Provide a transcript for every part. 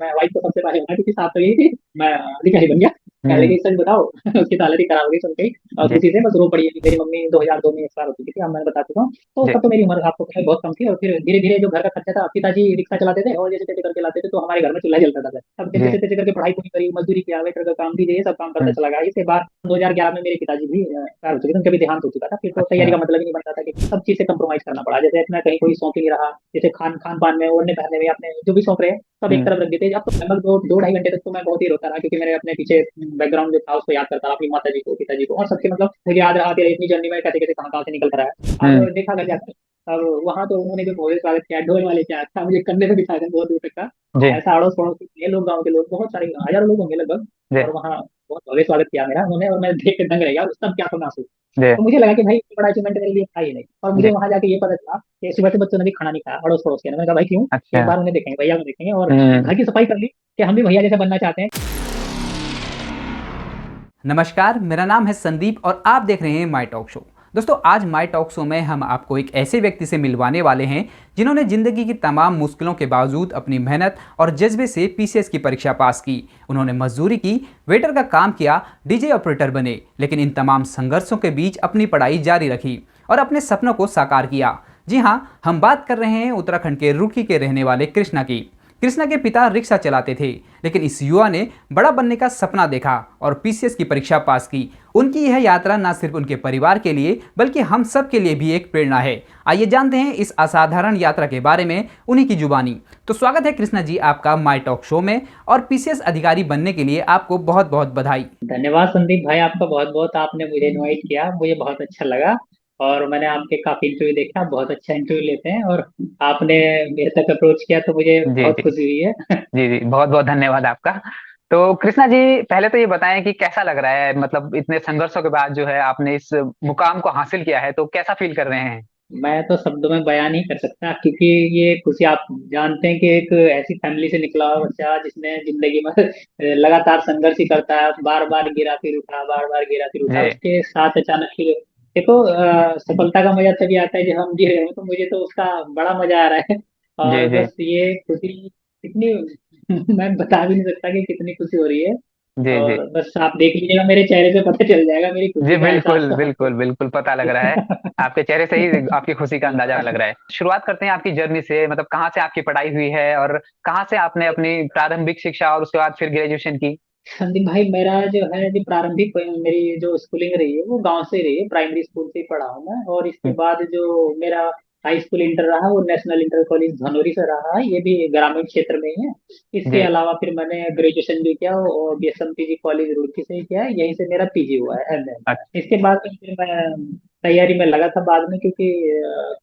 मैं वाइफ को सबसे पहले बता, क्योंकि साथ तो यही थी, मैं अधिकारी बन गया। पहले हम्म। की सच बताओ उसकी तो हालत ही खराब हो गई सुन के ही, और जी। खुशी से बस रो पड़ी है कि मेरी मम्मी 2002 में एक्सपायर हो चुकी थी, अब मैं बता चुका हूँ। तो जी। तब तो मेरी उम्र आपको पता है बहुत कम थी, और फिर धीरे धीरे जो घर का खर्चा था, पिताजी रिक्शा चलाते थे और जैसे तैसे करके लाते थे, तो हमारे घर में चूल्हा जलता था। अब जी। जैसे तैसे करके पढ़ाई पूरी करी, मजदूरी किया, वेटर का काम भी, ये सब काम करता हम्म। चला गया। इसके बाद 2011 में मेरे पिताजी भी एक्सपायर हो चुके थे, उनका भी देहांत हो चुका था। फिर तो तैयारी अच्छा। का मतलब ही नहीं बनता था, कि सब चीज से कंप्रोमाइज करना पड़ा। जैसे अपना कहीं कोई शौक ही नहीं रहा, जैसे खान खान पान में, ओढ़ने पहनने में, अपने जो भी शौक रहे सब एक हम्म। तरफ रख देते। अब तो लगभग 2 2 ढाई घंटे तक तो मैं बहुत ही रोता रहा, क्योंकि मेरे अपने पीछे बैकग्राउंड जो था उसको याद करता रहा, अपनी माता जी को, पिताजी को, और सबके, मतलब मुझे याद रहा कि इतनी जर्नी में कैसे कैसे कहाँ कहाँ से निकल कर आया। अब हम्म। देखा कर जाता है। अब वहां तो उन्होंने जो भव्य स्वागत किया, ढोल वाले क्या था, मुझे कंधे पे बिठाया था बहुत दूर तक का। जी। ऐसा अड़ोस पड़ोस के लोग, गाँव के लोग, बहुत सारे हजारों लोग होंगे लगभग। जी। और वहाँ बहुत भव्य स्वागत किया मेरा उन्होंने, और मैं देख के दंग रह गया, उस तब क्या था महसूस। जी। तो मुझे लगा कि भाई इतना बड़ा अचीवमेंट मेरे लिए था ही नहीं। और मुझे जी। वहां जाके ये पता चला कि सुबह से बच्चों ने भी खाना नहीं खाया, अड़ोस पड़ोस के। मैंने कहा भाई क्यों? एक अच्छा। बार उन्हें देखेंगे, भैया को देखेंगे, और हम्म। घर की सफाई कर ली, कि हम भी भैया जैसा बनना चाहते हैं। नमस्कार, मेरा नाम है संदीप और आप देख रहे हैं माई टॉक शो। दोस्तों, आज माई टॉक शो में हम आपको एक ऐसे व्यक्ति से मिलवाने वाले हैं जिन्होंने ज़िंदगी की तमाम मुश्किलों के बावजूद अपनी मेहनत और जज्बे से पीसीएस की परीक्षा पास की। उन्होंने मजदूरी की, वेटर का काम किया, डीजे ऑपरेटर बने, लेकिन इन तमाम संघर्षों के बीच अपनी पढ़ाई जारी रखी और अपने सपनों को साकार किया। जी हाँ, हम बात कर रहे हैं उत्तराखंड के रुड़की के रहने वाले कृष्णा की। कृष्णा के पिता रिक्शा चलाते थे, लेकिन इस युवा ने बड़ा बनने का सपना देखा और पीसीएस की परीक्षा पास की। उनकी यह यात्रा न सिर्फ उनके परिवार के लिए बल्कि हम सब के लिए भी एक प्रेरणा है। आइए जानते हैं इस असाधारण यात्रा के बारे में उन्हीं की जुबानी। तो स्वागत है कृष्णा जी आपका माई टॉक शो में, और पीसीएस अधिकारी बनने के लिए आपको बहुत बहुत बधाई। धन्यवाद संदीप भाई, आपका बहुत बहुत, आपने मुझे इनवाइट किया, मुझे बहुत अच्छा लगा। और मैंने आपके काफी इंटरव्यू देखा, बहुत अच्छा इंटरव्यू लेते हैं, और आपने मेरे तक अप्रोच किया तो मुझे जी। बहुत जी। खुशी हुई है। जी। जी, बहुत बहुत धन्यवाद आपका। तो कृष्णा जी, पहले तो ये बताएं कि कैसा लग रहा है, मतलब इतने संघर्षों के बाद जो है आपने इस मुकाम को हासिल किया है, तो कैसा फील कर रहे हैं? मैं तो शब्दों में बयान नहीं कर सकता, क्योंकि ये खुशी, आप जानते हैं कि एक ऐसी फैमिली से निकला हुआ बच्चा जिसने जिंदगी में लगातार संघर्ष ही करता है, बार बार गिरा फिर उठा, बार बार गिरा फिर उठा, जी। उसके साथ अचानक फिर देखो, सफलता का मजा तभी आता है जब हम गिरे हों, तो मुझे तो उसका बड़ा मजा आ रहा है। जी। और जी। बस ये खुशी इतनी मैं बता भी नहीं सकता कि कितनी खुशी हो रही है। जी। जी। और बस आप देख लीजिएगा, मेरे चेहरे से पता चल जाएगा मेरी जी, खुशी का एहसास बिल्कुल तो आपको। बिल्कुल बिल्कुल पता लग रहा है। आपके चेहरे से ही आपकी खुशी का अंदाजा लग रहा है। शुरुआत करते हैं आपकी जर्नी से, मतलब कहाँ से आपकी पढ़ाई हुई है और कहाँ से आपने अपनी प्रारंभिक शिक्षा और उसके बाद फिर ग्रेजुएशन की? संदीप भाई, मेरा जो है, जो प्रारंभिक मेरी जो स्कूलिंग रही है वो गांव से रही है, प्राइमरी स्कूल से ही पढ़ा हूँ मैं। और इसके हम्म। बाद जो मेरा हाई स्कूल इंटर रहा वो नेशनल इंटर कॉलेज धनौरी से रहा है, ये भी ग्रामीण क्षेत्र में ही है। इसके जी। अलावा फिर मैंने ग्रेजुएशन भी किया, और बीएसएमपीजी कॉलेज रुड़की से ही किया है, यहीं से मेरा पीजी हुआ है, अच्छा। एमए। इसके बाद फिर मैं तैयारी में लगा था बाद में, क्योंकि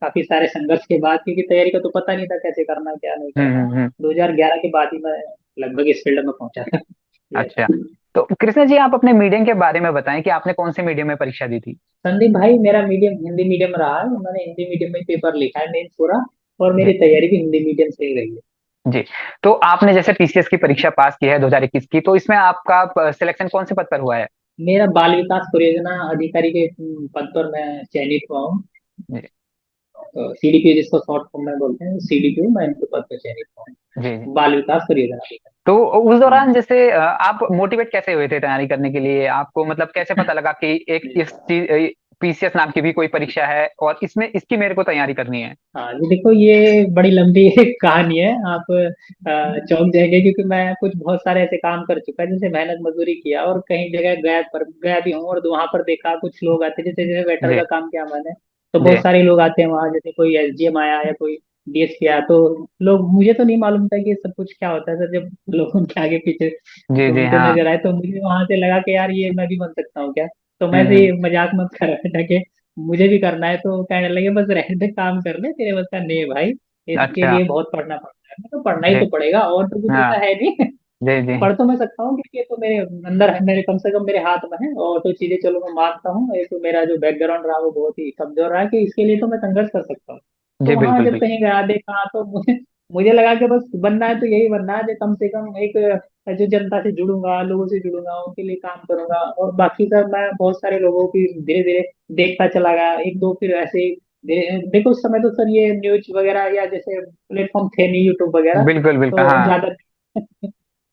काफी सारे संघर्ष के बाद, क्योंकि तैयारी का तो पता नहीं था कैसे करना क्या नहीं करना। हम्म। 2011 के बाद ही मैं लगभग इस फील्ड में पहुंचा था। ये अच्छा। तो कृष्णा जी, आप अपने मीडियम के बारे में बताएं कि आपने कौन से मीडियम में परीक्षा दी थी? संदीप भाई, मेरा मीडियम हिंदी मीडियम रहा है, मैंने हिंदी मीडियम में पेपर लिखा है मेंस पूरा। और जी। मेरी तैयारी भी हिंदी मीडियम से ही रही है। जी। तो आपने जैसे पीसीएस की परीक्षा पास की है 2021 की, तो इसमें आपका सिलेक्शन कौन से पद पर हुआ है? मेरा बाल विकास परियोजना अधिकारी के पद पर मैं चयनित हुआ हूँ। जी। तो सीडीपी जिसको शॉर्ट फॉर्म में बोलते हैं, सीडीपी, मैं इनके पद पर चयनित हुआ जी। जी। हूँ, बाल विकास परियोजना अधिकारी। तो उस हम्म। दौरान जैसे आप मोटिवेट कैसे हुए थे तैयारी करने के लिए? आपको मतलब कैसे पता लगा कि एक इस चीज पीसीएस नाम की भी कोई परीक्षा है और इसमें इसकी मेरे को तैयारी करनी है? हाँ जी, देखो ये बड़ी लंबी एक कहानी है, आप चौंक जाएंगे, क्योंकि मैं कुछ बहुत सारे ऐसे काम कर चुका है, जैसे मेहनत मजदूरी किया, और कहीं जगह गया भी हूँ, और वहां पर देखा कुछ लोग आते, जैसे जैसे वेटर जी। का काम किया मैंने, तो जी। बहुत सारे लोग आते हैं वहां, जैसे कोई एसडीएम आया या कोई डीएसपी आया, तो लोग, मुझे तो नहीं मालूम था कि ये सब कुछ क्या होता है सर, जब लोग उनके आगे पीछे जी। जी। घूमते हाँ। नजर आए, तो मुझे वहां से लगा कि यार ये मैं भी बन सकता हूँ क्या। तो मैं से हम्म। मजाक मत कर रहा था, मुझे भी करना है, तो कहने लगे बस रहने दे, काम कर ले, तेरे बस का नहीं है भाई, इसके अच्छा। लिए बहुत पढ़ना पड़ता है। मैं तो पढ़ना ही जी। तो पड़ेगा, और तो कुछ हाँ। ऐसा है नहीं। जी। जी। पढ़ तो मैं सकता हूँ, क्योंकि ये तो मेरे अंदर है, मेरे कम से कम मेरे हाथ में है, और तो चीजें चलो मैं मानता हूँ, ये तो मेरा जो बैकग्राउंड रहा वो बहुत ही कमजोर रहा, कि इसके लिए तो मैं संघर्ष कर सकता हूँ। तो जी, वहां बिल्कुल जब बिल्कुल। कहीं गया देखा, तो मुझे मुझे लगा कि बस बनना है तो यही बनना है, जो कम से कम एक, जो जनता से जुड़ूंगा, लोगों से जुड़ूंगा, उनके लिए काम करूंगा, और बाकी का मैं बहुत सारे लोगों की धीरे धीरे देखता चला गया, एक दो फिर ऐसे ही देखो उस समय तो सर ये न्यूज वगैरह या जैसे प्लेटफॉर्म थे नहीं, यूट्यूब वगैरह, बिल्कुल बिल्कुल। तो हाँ। ज्यादा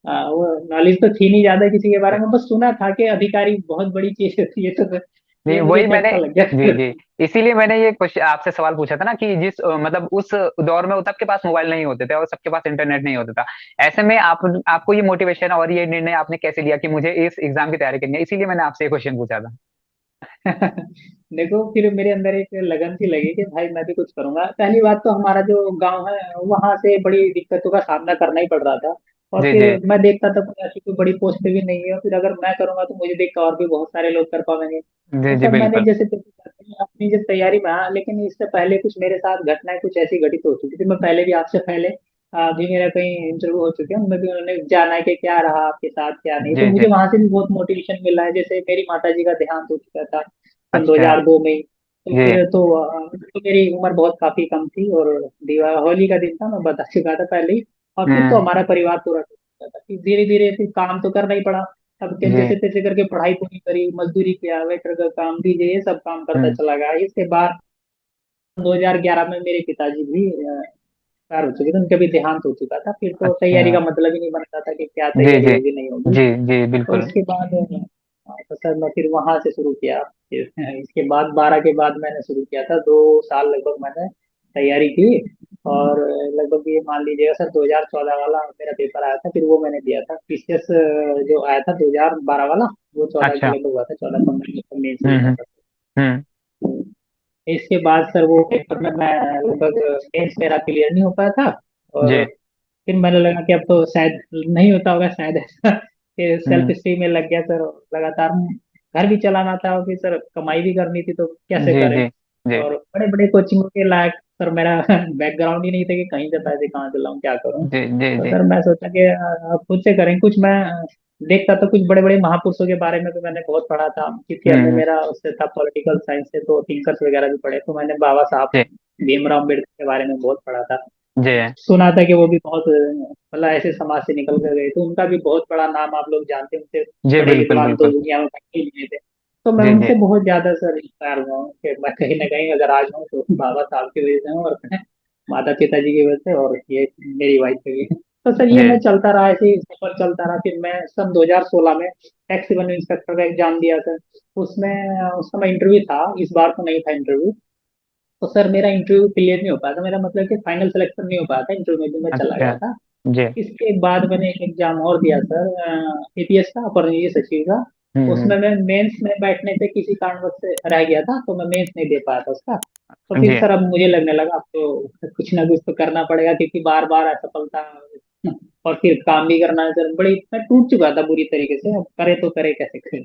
वो नॉलेज तो थी नहीं ज्यादा किसी के बारे में, बस सुना था कि अधिकारी बहुत बड़ी चीज होती है, तो नहीं ये मुझे वही मैंने, झटका लग गया जी फिर। जी, इसीलिए मैंने ये क्वेश्चन आपसे सवाल पूछा था ना कि जिस मतलब उस दौर में सबके पास मोबाइल नहीं होते थे और सबके पास इंटरनेट नहीं होता था। ऐसे में आपको ये मोटिवेशन और ये निर्णय आपने कैसे लिया कि मुझे इस एग्जाम की तैयारी करनी है, इसीलिए मैंने आपसे ये क्वेश्चन पूछा था। देखो फिर मेरे अंदर एक लगन सी लगी कि भाई मैं भी कुछ करूंगा। पहली बात तो हमारा जो गांव है वहां से बड़ी दिक्कतों का सामना करना ही पड़ रहा था। और जी फिर जी मैं देखता था कोई ऐसी कोई बड़ी पोस्ट पे भी नहीं है, और फिर अगर मैं करूंगा तो मुझे देख कर और भी बहुत सारे लोग कर पाएंगे। जी तो जी सब मैंने बिल्कुल। जैसे तैसे करके अपनी जब तैयारी में, हाँ, लेकिन इससे पहले कुछ मेरे साथ घटनाएं कुछ ऐसी घटित हो चुकी थी। मैं पहले भी आपसे पहले भी मेरा कहीं इंटरव्यू हो चुके हैं, उनमें भी उन्होंने जाना है कि क्या रहा आपके साथ क्या नहीं, तो जी जी। मुझे वहां से भी बहुत मोटिवेशन मिला है। जैसे मेरी माता जी का देहांत हो चुका था सन अच्छा। 2002 में ही। तो जी फिर तो मेरी उम्र बहुत काफी कम थी, और होली का दिन था, मैं बता चुका था पहले ही। और फिर तो हम्म। हमारा परिवार पूरा टूट चुका था। फिर धीरे धीरे फिर काम तो करना ही पड़ा। अब के जी। जैसे तैसे करके पढ़ाई पूरी करी, मजदूरी किया, वेटर का काम, डीजे, ये सब काम करता हम्म। चला गया। इसके बाद 2011 में मेरे पिताजी भी एक्सपायर हो चुके थे, उनका भी देहांत हो चुका था। फिर तो तैयारी अच्छा। का मतलब ही नहीं बनता था कि क्या जी तैयारी जी होगी नहीं होगी। जी जी तो बिल्कुल। इसके बाद तो सर मैं फिर वहां से शुरू किया। फिर इसके बाद 12 के बाद मैंने शुरू किया था, 2 साल लगभग मैंने तैयारी की। और लगभग ये मान लीजिएगा सर 2014 वाला मेरा पेपर आया था, फिर वो मैंने दिया था। पीसीएस जो आया था 2012 वाला, वो 14 के अच्छा। लगभग हुआ था, 14-15 में मेंस एग्जाम हम्म। था। हम्म। इसके बाद सर वो पेपर में मैं लगभग मेंस मेरा क्लियर नहीं हो पाया था। और जी। फिर मैंने लगा कि अब तो शायद नहीं होता होगा, शायद ऐसा कि सेल्फ हम्म। स्टीम में लग गया सर। लगातार घर भी चलाना था, और फिर सर कमाई भी करनी थी, तो कैसे जी करें। जी जी और बड़े बड़े कोचिंगों के लायक सर मेरा बैकग्राउंड ही नहीं था कि कहीं से पैसे कहाँ से लाऊं, क्या करूं। जी जी तो जी सर मैं सोचा कि खुद से करें कुछ। मैं देखता था कुछ बड़े बड़े महापुरुषों के बारे में भी मैंने बहुत पढ़ा था, क्योंकि हमने हम्म। मेरा उससे था पॉलिटिकल साइंस से, तो थिंकर्स वगैरह भी पढ़े। तो मैंने बाबा साहब जी भीमराव अम्बेडकर के बारे में बहुत पढ़ा था। जी सुना था कि वो भी बहुत मतलब ऐसे समाज से निकल कर गए, तो उनका भी बहुत बड़ा नाम आप लोग जानते हैं। उनसे जी बड़े बिल्कुल विद्वान तो बिल्कुल। दुनिया में कहीं नहीं थे। तो मैं जी जी उनसे बहुत ज्यादा सर इंस्पायर हुआ हूँ कि मैं कहीं ना कहीं अगर आज हूँ तो बाबा साहब की वजह से हूँ, और अपने माता पिताजी की वजह से, और ये मेरी वाइफ की वजह से। तो सर ये जी मैं चलता रहा, ऐसे ही सफर चलता रहा। फिर मैं सन 2016 में टैक्स रेवेन्यू इंस्पेक्टर का एग्जाम दिया था। उसमें उस समय इंटरव्यू था, इस बार तो नहीं था इंटरव्यू। तो सर मेरा इंटरव्यू क्लियर नहीं हो पाया था, मेरा मतलब कि फाइनल सिलेक्शन नहीं हो पाया था, इंटरव्यू में भी मैं चला अच्छा। गया था। जी। इसके बाद मैंने एक एग्जाम और दिया सर, एपीएस का, अपर निजी सचिव का। उसमें मैं मेंस में बैठने से किसी कारणवश से रह गया था, तो मैं मेंस नहीं दे पाया था उसका। तो फिर जी सर अब मुझे लगने लगा अब तो कुछ ना कुछ तो करना पड़ेगा, क्योंकि बार बार असफलता, और फिर काम भी करना है सर। बड़ी मैं टूट चुका था बुरी तरीके से, अब करे तो करे कैसे करे।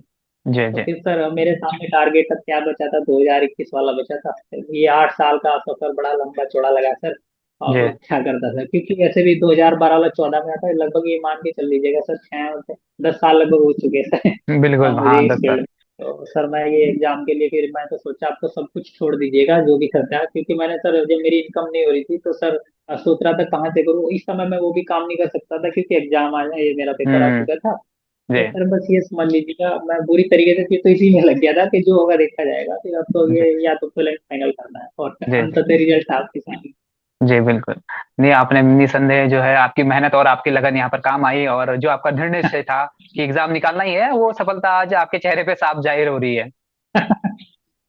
जी तो जी फिर सर मेरे सामने टारगेट अब क्या बचा था, 2021 वाला बचा था। ये 8 साल का सफर बड़ा लंबा चौड़ा लगा सर। जी अब क्या करता था, क्योंकि वैसे भी 2012 वाला 14 में आता है, लगभग ये मान के चल लीजिएगा सर, 6 10 साल लगभग हो चुके हैं सर। बिल्कुल मुझे हाँ इस 10 साल। फील्ड में। तो सर मैं ये एग्जाम के लिए फिर मैं तो सोचा अब तो सब कुछ छोड़ दीजिएगा जो भी करता है, क्योंकि मैंने सर जब मेरी इनकम नहीं हो रही थी तो सर सोच रहा था कहाँ से करूँ। इस समय मैं वो भी काम नहीं कर सकता था, क्योंकि एग्जाम आ ये मेरा पेपर आ हम्म। चुका था। जी तो सर बस ये समझ लीजिएगा मैं बुरी तरीके से फिर तो इसी में लग गया था कि जो होगा देखा जाएगा। फिर अब तो जी ये या तो फिर फाइनल करना है, और जी अंततः रिजल्ट आपके सामने। जी बिल्कुल। नहीं आपने निसंदेह जो है आपकी मेहनत और आपकी लगन यहाँ पर काम आई, और जो आपका दृढ़ निश्चय था कि एग्जाम निकालना ही है, वो सफलता आज आपके चेहरे पे साफ जाहिर हो रही है।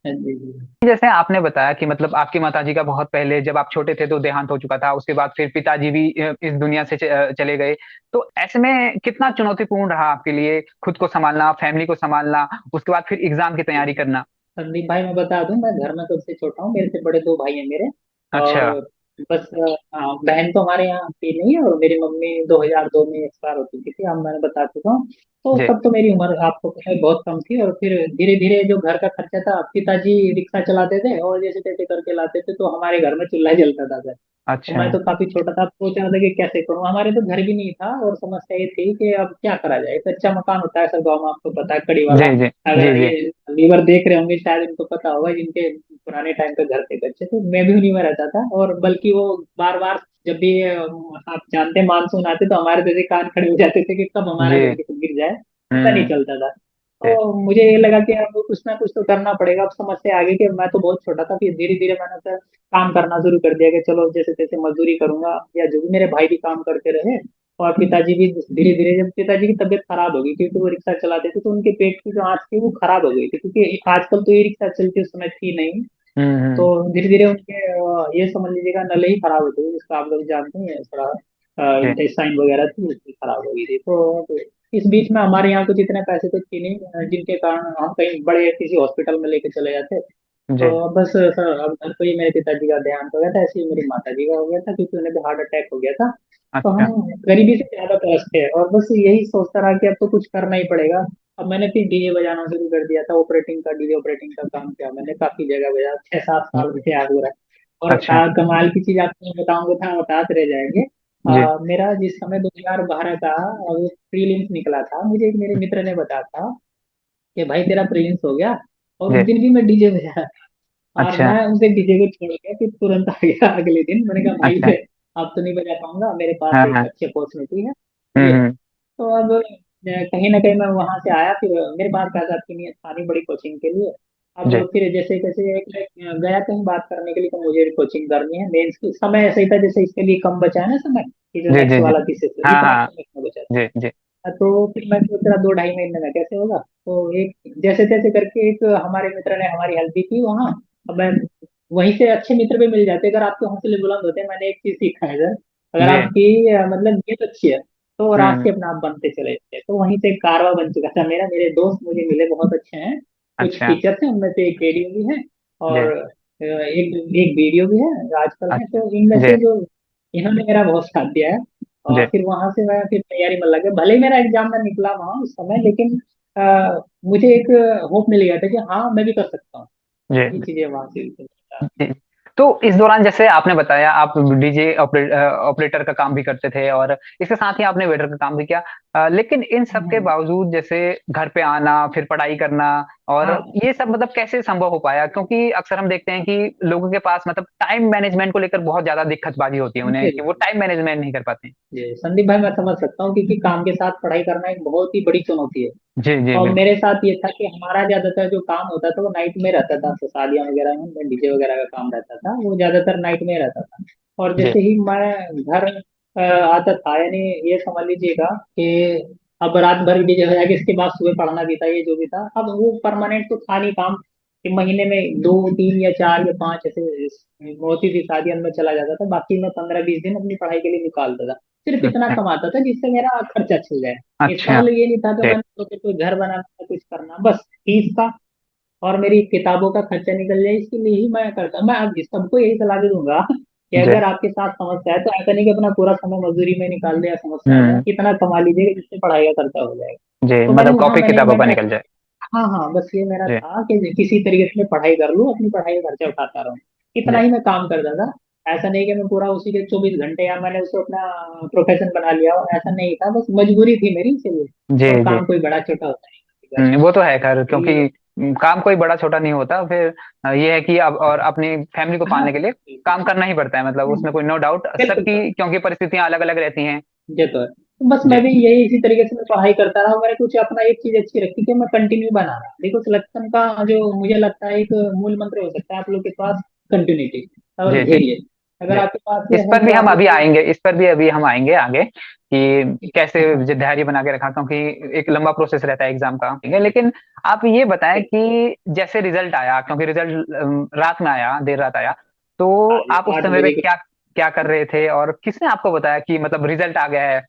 जी जी। जैसे आपने बताया कि मतलब आपकी माताजी का बहुत पहले जब आप छोटे थे तो देहांत हो चुका था, उसके बाद फिर पिताजी भी इस दुनिया से चले गए। तो ऐसे में कितना चुनौतीपूर्ण रहा आपके लिए खुद को संभालना, फैमिली को संभालना, उसके बाद फिर एग्जाम की तैयारी करना। संदीप भाई मैं बता दूं, मैं घर में सबसे छोटा हूँ, मेरे से बड़े 2 भाई हैं मेरे। अच्छा। और बस बहन तो हमारे यहाँ थी नहीं है, और मेरी मम्मी 2002 में एक्सपायर हो चुकी थी, अब मैंने बता चुका हूँ। तो जी तब तो मेरी उम्र आपको पता है बहुत कम थी। और फिर धीरे धीरे जो घर का खर्चा था, पिताजी रिक्शा चलाते थे और जैसे तैसे करके लाते थे, तो हमारे घर में चूल्हा जलता था सर। तो अच्छा। मैं तो काफी छोटा था, सोच रहा था कि कैसे करूँ, हमारे तो घर भी नहीं था। और समस्या ये थी कि अब क्या करा जाए, कच्चा मकान होता है सर गाँव में, आपको पता है, कड़ी वाला। जी जी जी अगर जी ये लीवर देख रहे होंगे शायद इनको पता होगा, जिनके पुराने टाइम पे घर थे कच्चे, तो मैं भी उन्हीं में रहता था। और बल्कि वो बार बार जब भी आप जानते हैं मानसून आते तो हमारे जैसे कान खड़े हो जाते थे कि कब हमारा जी। घर गिर जाए, पता नहीं हम्म। चलता था। जी तो मुझे ये लगा कि अब कुछ ना कुछ तो करना पड़ेगा। अब समस्या आ गई कि मैं तो बहुत छोटा था, फिर धीरे धीरे मैंने सर काम करना शुरू कर दिया कि चलो जैसे तैसे मजदूरी करूंगा, या जो भी, मेरे भाई भी काम करते रहे। और पिताजी भी धीरे धीरे, जब पिताजी की तबीयत खराब हो गई क्योंकि वो रिक्शा चलाते थे, तो उनके पेट की जो आंच थी वो खराब हो गई थी, क्योंकि आजकल तो ये रिक्शा चलती उस समय थी नहीं। तो हम्म। धीरे धीरे उनके ये समझ लीजिएगा नले ही खराब हो गई, जिसका आप लोग जानते हैं थोड़ा जी इंटेस्टाइन वगैरह थी उसकी खराब हो गई थी। तो इस बीच में हमारे यहाँ कुछ इतने पैसे तो थे नहीं, जिनके कारण हम कहीं बड़े किसी हॉस्पिटल में लेके चले जाते। तो जी। बस सर, अब घर पे ही मेरे पिताजी का देहांत हो गया था, ऐसे ही मेरी माता जी का हो गया था, क्योंकि उन्हें भी हार्ट अटैक हो गया था। तो अच्छा। हम गरीबी से ज्यादा त्रस्त थे, और बस यही सोचता रहा कि अब तो कुछ करना ही पड़ेगा। अब मैंने फिर डीजे बजाना शुरू कर दिया था, ऑपरेटिंग का, डीजे ऑपरेटिंग का काम किया मैंने, काफी जगह बजा, 6-7 साल मुझे याद हो रहा है। और अच्छा। कमाल की चीज आपको मैं बताऊंगा था, बताते रह जाएंगे। जी मेरा जिस समय 2012 का प्रीलिम्स निकला था, मुझे एक मेरे मित्र ने बताया था कि भाई तेरा प्रीलिम्स हो गया। और उस जी। दिन भी मैं डीजे बजा, और अच्छा। मैं उसे डीजे को छोड़ के फिर तुरंत आ गया अगले दिन। मैंने कहा भाई अच्छा। से अब तो नहीं बजा पाऊंगा, मेरे पास हाँ एक हाँ। अच्छी अपॉर्चुनिटी है ये। हम्म। तो अब कहीं ना कहीं मैं वहां से आया, फिर मेरे पास पैसा की नहीं था, नहीं बड़ी कोचिंग के लिए। अब जी फिर जैसे कैसे गया कहीं बात करने के लिए, तो मुझे कोचिंग करनी है, मेंस की समय ऐसा ही था, जैसे इसके लिए कम बचा है ना समय, ये जो जी जी नेक्स्ट जी। वाला थीसिस है, हाँ इतना हाँ। समय इसमें बचा जी जी। था। तो फिर मैं सोच रहा 2-2.5 महीने में कैसे होगा। तो एक जैसे तैसे करके एक हमारे मित्र ने हमारी हेल्प भी की वहाँ। अब मैं वहीं से अच्छे मित्र भी मिल जाते अगर आपके हौसले बुलंद होते हैं। मैंने एक चीज सीखा है सर, अगर जी। आपकी मतलब नीयत अच्छी है तो रास्ते हम्म। अपने आप बनते चले जाते हैं। तो वहीं से एक कारवा बन चुका था मेरा, मेरे दोस्त मुझे मिले बहुत अच्छे हैं, कुछ अच्छा। टीचर्स हैं, उनमें से एक रेडियो भी है, जी। और एक एक वीडियो भी है आजकल है। अच्छा। तो इनमें जी से जो इन्होंने मेरा बहुत साथ दिया है। और जी फिर वहां से मैं फिर तैयारी में लगे, भले ही मेरा एग्जाम में निकला वहां उस समय, लेकिन मुझे एक होप मिल गया था कि हाँ मैं भी कर सकता हूँ। ये जी चीजें वहां से जी। तो इस दौरान जैसे आपने बताया आप डीजे ऑपरेटर का काम भी करते थे और इसके साथ ही आपने वेटर का काम भी किया, लेकिन इन सब के हम्म, बावजूद जैसे घर पे आना फिर पढ़ाई करना और हाँ ये सब मतलब कैसे संभव हो पाया, क्योंकि अक्सर हम देखते हैं कि लोगों के पास मतलब टाइम मैनेजमेंट को लेकर बहुत ज्यादा दिक्कतबाजी होती है उन्हें कि वो टाइम मैनेजमेंट नहीं कर पाते हैं। जी संदीप भाई, मैं समझ सकता हूँ, क्योंकि काम के साथ पढ़ाई करना एक बहुत ही बड़ी चुनौती है। जी जी और बिल्कुल। मेरे साथ ये था कि हमारा ज्यादातर जो काम होता था वो नाइट में रहता था, तो शादियां वगैरह में डीजे वगैरह का काम रहता था, वो ज्यादातर नाइट में रहता था। और जी जैसे ही मैं घर आता था, यानी ये समझ लीजिएगा कि अब रात भर डीजे हो जाएगा, इसके बाद सुबह पढ़ना भी था, ये जो भी था, अब वो परमानेंट तो था नहीं काम, कि महीने में 2-3 या 4 या 5 ऐसे होती थी शादियों में चला जाता था, बाकी मैं 15-20 दिन अपनी पढ़ाई के लिए निकालता था। सिर्फ इतना अच्छा। कमाता था जिससे मेरा खर्चा चल जाए। इसका अच्छा। मतलब ये नहीं था कि जी मैंने सोचा कोई घर बनाना है, कुछ करना, बस फीस का और मेरी किताबों का खर्चा निकल जाए, इसके लिए ही मैं करता। मैं अब सबको यही सलाह दे दूंगा कि जी। अगर आपके साथ समस्या है तो ऐसा नहीं कि अपना पूरा समय मजदूरी में निकाल दे या समस्या में, हम्म। इतना कमा लीजिएगा जिससे पढ़ाई का खर्चा हो जाएगा। जी तो मैंने मतलब वहां कॉपी किताबों का मैनेजमेंट, निकल जाए। हाँ हाँ, बस ये मेरा जी था कि किसी तरीके से मैं पढ़ाई कर लूँ, अपनी पढ़ाई का खर्चा उठाता रहूँ, इतना जी ही मैं काम करता था। ऐसा नहीं कि मैं पूरा उसी के 24 घंटे, या मैंने उसको अपना प्रोफेशन बना लिया हो, ऐसा नहीं था, बस मजबूरी थी मेरी इसलिए। जी और जी। काम कोई बड़ा छोटा होता नहीं बस वो तो है खैर, क्योंकि ये। काम कोई बड़ा छोटा नहीं होता फिर। ये है कि अब और अपनी फैमिली को हाँ पालने के लिए काम करना ही पड़ता है, मतलब उसमें कोई नो डाउट बिल्कुल सर, सबकी, क्योंकि परिस्थितियां अलग अलग रहती हैं। ये तो है। तो बस मैं जी भी यही इसी तरीके से मैं पढ़ाई करता रहा, मैंने कुछ अपना एक चीज अच्छी रखी कि मैं कंटिन्यू बना रहा। देखो सिलेक्शन का जो मुझे लगता है एक मूल मंत्र हो सकता है आप लोग के पास, कंटिन्यूटी और जी जी धैर्य। अगर जी। आपके पास ये इस है पर भी तो हम आप अभी उसको आएंगे, इस पर भी अभी हम आएंगे आगे कि कैसे धैर्य बना के रखा, क्योंकि एक लंबा प्रोसेस रहता है एग्जाम का, ठीक है। लेकिन आप ये बताएं कि जैसे रिजल्ट आया, क्योंकि रिजल्ट रात में आया, देर रात आया, तो आज आप उस 8 समय पे बजे क्या क्या कर रहे थे और किसने आपको बताया कि मतलब रिजल्ट आ गया है?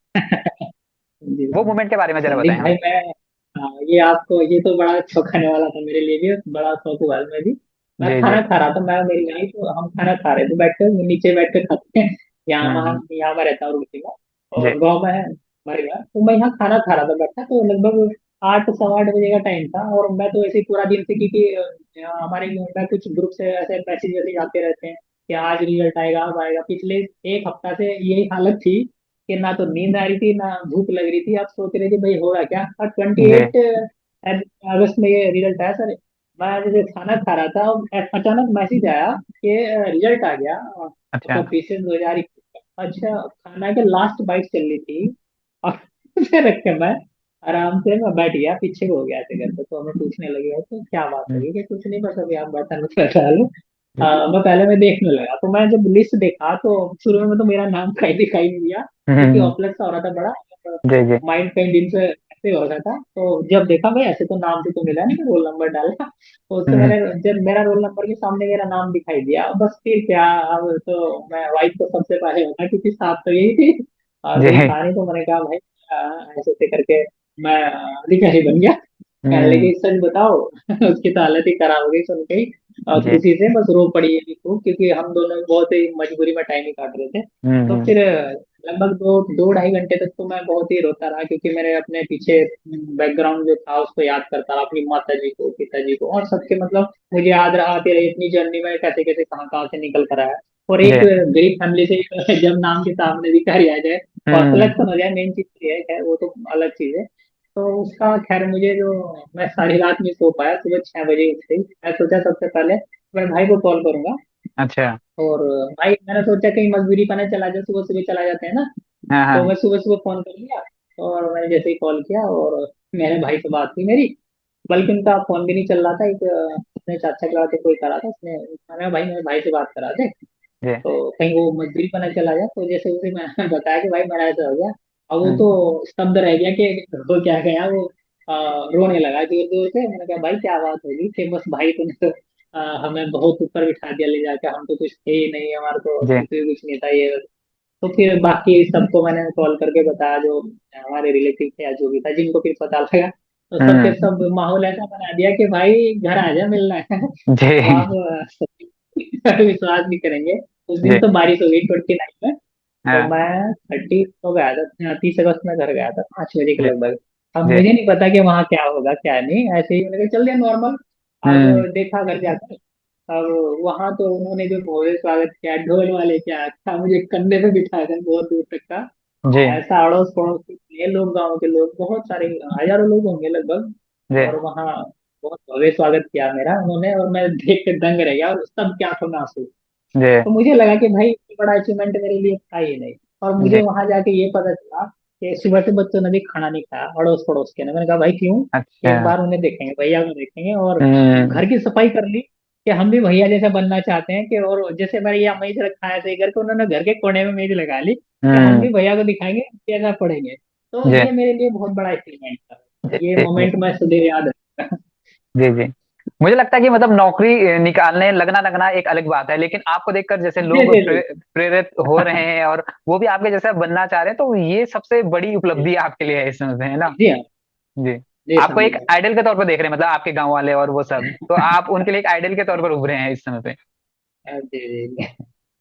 जी वो मोमेंट के बारे में जरा संदीप बताएं भाई, हमें। मैं ये आपको, ये तो बड़ा चौंकाने वाला था मेरे लिए भी, बड़ा शौक हुआ मैं भी। मैं जी जी। खाना खा रहा था, मैं और मेरी वाइफ, तो हम खाना खा रहे थे बैठ कर, नीचे बैठ कर खाते हैं। यहाँ वहाँ, हम्म। यहाँ मैं रहता हूँ रुड़की में, जी और गाँव में है हमारे घर। तो मैं यहाँ खाना खा रहा था बैठा, तो लगभग 8-8:15 बजे का टाइम था। और मैं तो ऐसे ही पूरा दिन से, क्योंकि हमारे में कुछ ग्रुप से ऐसे मैसेज वैसेज आते रहते हैं कि आज रिजल्ट आएगा, अब आएगा। पिछले एक हफ्ता से यही हालत थी कि ना तो नींद आ रही थी ना भूख लग रही थी। आप सोच रहे थे भाई होगा क्या। और ट्वेंटी जी। एट अगस्त में ये रिजल्ट आया सर। मैं जैसे खाना खा रहा था और अचानक मैसेज आया कि रिजल्ट आ गया अच्छा। आपका पीसीएस 2021। अच्छा, खाना के लास्ट बाइट चल रही थी, और उसे रख के मैं आराम से मैं बैठ गया, पीछे हो गया ऐसे करके। तो हमें पूछने लगे तो क्या बात हम्म। होगी, कि कुछ नहीं, बस अभी आप बर्तन में बैठा लो। जी। मैं पहले मैं देखने लगा, तो मैं जब लिस्ट देखा तो शुरू में तो मेरा नाम कहीं दिखाई नहीं दिया, क्योंकि हम्म। ऑपलेक्स हो रहा था बड़ा, जी जी। माइंड कई दिन से ऐसे हो रहा था। तो जब देखा भाई ऐसे तो नाम से तो मिला नहीं, रोल नंबर डाला, तो उससे हम्म। मैंने, जब मेरा रोल नंबर के सामने मेरा नाम दिखाई दिया, बस फिर क्या, अब तो मैं वाइफ को सबसे पहले होता, क्योंकि साथ तो यही थी और कोई जी। था नहीं, तो मैंने कहा भाई ऐसे ऐसे करके मैं अधिकारी बन गया। कहने हम्म। लगी सच बताओ। उसकी तो हालत ही खराब हो गई सुन के ही, और जी। खुशी से बस रो पड़ी है खूब, क्योंकि हम दोनों बहुत ही मजबूरी में टाइम ही काट रहे थे। तो हम्म। फिर लगभग दो दो ढाई घंटे तक तो मैं बहुत ही रोता रहा, क्योंकि मैंने अपने पीछे बैकग्राउंड जो था उसको याद करता रहा, अपनी माता जी को, पिताजी को, और सबके, मतलब मुझे याद रहा आती रही इतनी जर्नी में कैसे कैसे कहाँ कहाँ से निकल कर आया। और जी। एक गरीब फैमिली से जब नाम के सामने भिखारी आ जाए और हम्म। सिलेक्शन हो जाए, मेन चीज ये है, खैर वो तो अलग चीज है। तो उसका खैर मुझे जो, मैं सारी रात नहीं सो पाया, सुबह 6 बजे उठे ही मैं सोचा सबसे पहले मैं भाई को कॉल करूंगा। अच्छा। और भाई मैंने सोचा कहीं मजदूरी पना चला जाए, सुबह सुबह चला जाते हैं ना, हाँ तो हाँ। मैं सुबह सुबह फोन कर लिया। और मैंने जैसे ही कॉल किया और मेरे भाई से बात हुई मेरी, बल्कि उनका फोन भी नहीं चल रहा था, एक अपने चाचा के लड़के कोई करा था उसने, मैंने कहा, भाई मेरे भाई से बात करा दे, जी। तो कहीं वो मजदूरी पना चला जाए। तो जैसे उसे मैंने बताया कि भाई मेरा ऐसा हो गया, अब वो हम्म। तो स्तब्ध रह गया कि हो क्या गया वो, रोने लगा जोर जोर से। मैंने कहा भाई क्या बात होगी, कि बस भाई तूने तो हमें बहुत ऊपर बिठा दिया ले जाके, हम तो कुछ थे ही नहीं, हमारे तो जी। कुछ भी कुछ नहीं था ये। तो फिर बाकी सबको मैंने कॉल करके बताया, जो हमारे रिलेटिव थे या जो भी था, जिनको फिर पता लगा, तो सबके हम्म। सब माहौल ऐसा बना दिया कि भाई घर आ जा, मिलना है। अब जी। आप विश्वास नहीं करेंगे, उस दिन जी। तो बारिश हो गई 29 में। तो हाँ। मैं 30 को गया था, 30 अगस्त में घर गया था 5 बजे के जी। लगभग। अब जी। मुझे नहीं पता कि वहाँ क्या होगा क्या नहीं, ऐसे ही मैंने कहा चल दिया नॉर्मल। अब हम्म। देखा घर जाकर, अब वहां तो उन्होंने जो भव्य स्वागत किया, ढोल वाले क्या अच्छा, मुझे कंधे पे बिठाया था बहुत दूर तक का, जी। ऐसा अड़ोस पड़ोस के ये लोग, गाँव के लोग बहुत सारे, हजारों लोग होंगे लगभग। जी। और वहाँ बहुत भव्य स्वागत किया मेरा उन्होंने, और मैं देख के दंग रह गया, और सब क्या आंखों में आंसू। जी। तो मुझे लगा कि भाई इतना बड़ा अचीवमेंट मेरे लिए था ही नहीं। और मुझे जी। वहां जाके ये पता चला कि सुबह से बच्चों ने भी खाना नहीं खाया, अड़ोस पड़ोस के ने। मैंने कहा भाई क्यों, अच्छा। एक बार उन्हें देखेंगे, भैया को देखेंगे, और हम्म। घर की सफाई कर ली, कि हम भी भैया जैसा बनना चाहते हैं, कि और जैसे मैंने ये मेज रखा है सही करके, उन्होंने घर के कोने में मेज लगा ली, कि हम हम्म। भी भैया को दिखाएंगे कैसा पढ़ेंगे। तो जी। ये मेरे लिए बहुत बड़ा अचीवमेंट था, जी। ये जी। जी। मोमेंट मैं सदैव याद रखूंगा। जी। जी। मुझे लगता है कि मतलब नौकरी निकालने लगना लगना एक अलग बात है, लेकिन आपको देखकर जैसे जी लोग जी जी। प्रेरित हो रहे हैं और वो भी आपके जैसा बनना चाह रहे हैं, तो ये सबसे बड़ी उपलब्धि आपके लिए है इस समय, है ना? जी हाँ। जी। जी आपको एक संदीप भाई। आइडल के तौर पर देख रहे हैं, मतलब आपके गांव वाले और वो सब, तो आप उनके लिए एक आइडल के तौर पर उभरे हैं इस समय पे। जी जी जी।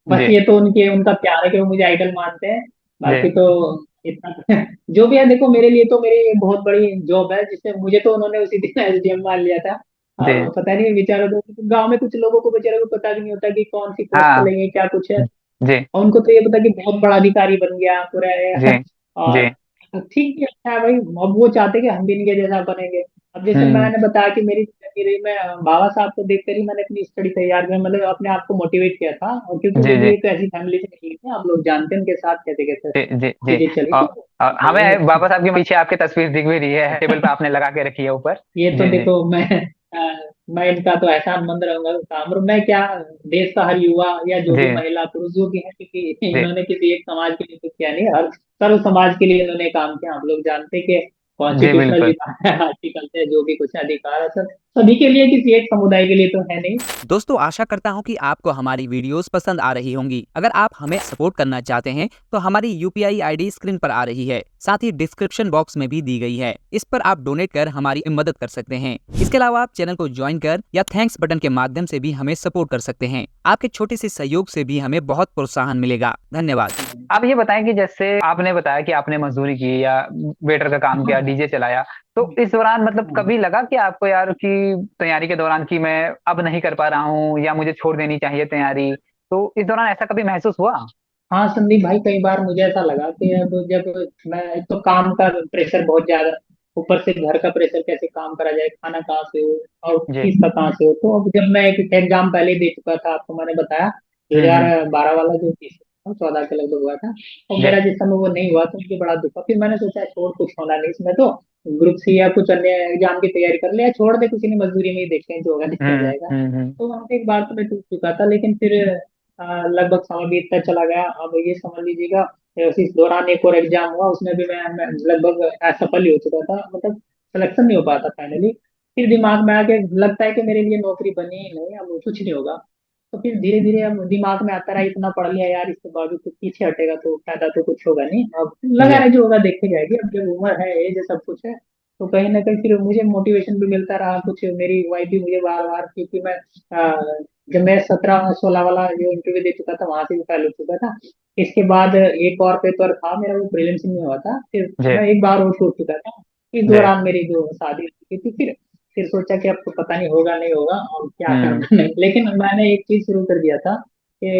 बस जी। ये तो उनके, उनका प्यार है कि वो मुझे आइडल मानते हैं। जी। बाकी तो इतना जो भी है, देखो मेरे लिए तो मेरी बहुत बड़ी जॉब है, जिससे मुझे तो उन्होंने उसी दिन एसडीएम मान लिया था। जी। अब पता नहीं बेचारों को, गांव में कुछ लोगों को बेचारों को पता भी नहीं होता कि कौन सी पोस्ट हाँ। लेंगे क्या कुछ है। जी। और उनको तो ये पता कि बहुत बड़ा अधिकारी बन गया पूरा जी। जी। और ठीक है, अच्छा है भाई, अब वो चाहते कि हम भी इनके जैसा बनेंगे। अब जैसे हम्म। मैंने बताया कि मेरी जर्नी रही, मैं बाबा साहब को देखकर ही मैंने अपनी स्टडी तैयार की, मतलब अपने आप को मोटिवेट किया था, और क्योंकि जी। वो भी जी। एक ऐसी फैमिली से नहीं थे, आप लोग जानते हैं उनके साथ कैसे कैसे जी। जी। जी। चीजें चली और, तो। और ये हमें बाबा साहब के पीछे आपकी तस्वीर दिख भी रही है, टेबल पे आपने लगा के रखी है ऊपर। ये तो जी। जी। देखो मैं इनका तो एहसान मंद रहूंगा काम, और मैं क्या, देश का हर युवा या जो जी। भी महिला पुरुष जो भी है, क्योंकि जी। इन्होंने किसी एक समाज के लिए कुछ किया नहीं, हर सर्व समाज के लिए इन्होंने काम किया। हम लोग जानते हैं कि जी कॉन्स्टिट्यूशनल बिल्कुल। जो आर्टिकल है, जो भी कुछ अधिकार है सब सभी के लिए, किसी एक समुदाय के लिए तो है नहीं। दोस्तों आशा करता हूँ कि आपको हमारी वीडियोस पसंद आ रही होंगी। अगर आप हमें सपोर्ट करना चाहते हैं तो हमारी यूपीआई आईडी स्क्रीन पर आ रही है, साथ ही डिस्क्रिप्शन बॉक्स में भी दी गई है। इस पर आप डोनेट कर हमारी मदद कर सकते हैं। इसके अलावा आप चैनल को ज्वाइन कर या थैंक्स बटन के माध्यम से भी हमें सपोर्ट कर सकते हैं। आपके छोटे से सहयोग से भी हमें बहुत प्रोत्साहन मिलेगा। धन्यवाद। आप ये बताएं कि जैसे आपने बताया कि आपने मजदूरी की या वेटर का काम किया, हाँ डीजे चलाया, तो इस दौरान मतलब हाँ। कभी लगा कि आपको यार कि तैयारी के दौरान कि मैं अब नहीं कर पा रहा हूँ या मुझे छोड़ देनी चाहिए तैयारी, तो इस दौरान ऐसा कभी महसूस हुआ? हाँ संदीप भाई, कई बार मुझे ऐसा लगा कि अब जब मैं, एक तो काम का प्रेशर बहुत ज्यादा, ऊपर से घर का प्रेशर, कैसे काम करा जाए, खाना कहाँ से हो और जी। फीस का कहाँ से हो। तो अब जब मैं एक एग्जाम पहले ही दे चुका था, आपको मैंने बताया दो हम्म। हजार बारह वाला जो फीस था, 14 के लगभग हुआ था, और जी। मेरा जिस समय वो नहीं हुआ तो मुझे बड़ा दुख हुआ। फिर मैंने सोचा छोड़, कुछ होना नहीं इसमें तो, ग्रुप सी या कुछ अन्य एग्जाम की तैयारी कर ले, या छोड़ दे, कुछ नहीं, मजदूरी में ही देखते हैं, जो होगा देखा जाएगा। हम्म। तो वहां पे एक बार तो मैं टूट चुका था, लेकिन फिर लगभग समय बीतता चला गया। अब ये समझ लीजिएगा, इस दौरान एक और एग्जाम हुआ, उसमें भी मैं लगभग असफल ही हो चुका था, मतलब सिलेक्शन नहीं हो पाता फाइनली। फिर दिमाग में आके लगता है कि मेरे लिए नौकरी बनी ही नहीं, अब कुछ नहीं होगा। तो फिर धीरे धीरे अब दिमाग में आता रहा, इतना पढ़ लिया यार, इसके बावजूद तो पीछे हटेगा तो फायदा तो कुछ होगा नहीं, अब लगा जी। रहे, जो होगा देखे जाएगी, अब जब उम्र है, एज है, सब कुछ है। तो कहीं ना कहीं फिर मुझे मोटिवेशन भी मिलता रहा कुछ, मेरी वाइफ भी मुझे बार बार, क्योंकि मैं जब मैं 17-16 वाला जो इंटरव्यू दे चुका था, वहां से भी फेल हो चुका था। इसके बाद एक और पेपर था मेरा, वो प्रीलिम्स में हुआ था, फिर जी। मैं एक बार और छूट चुका था। इस जी। दौरान मेरी जो शादी हो चुकी थी, फिर सोचा कि अब तो पता नहीं होगा नहीं होगा, और क्या हम्म। करना नहीं, लेकिन मैंने एक चीज शुरू कर दिया था कि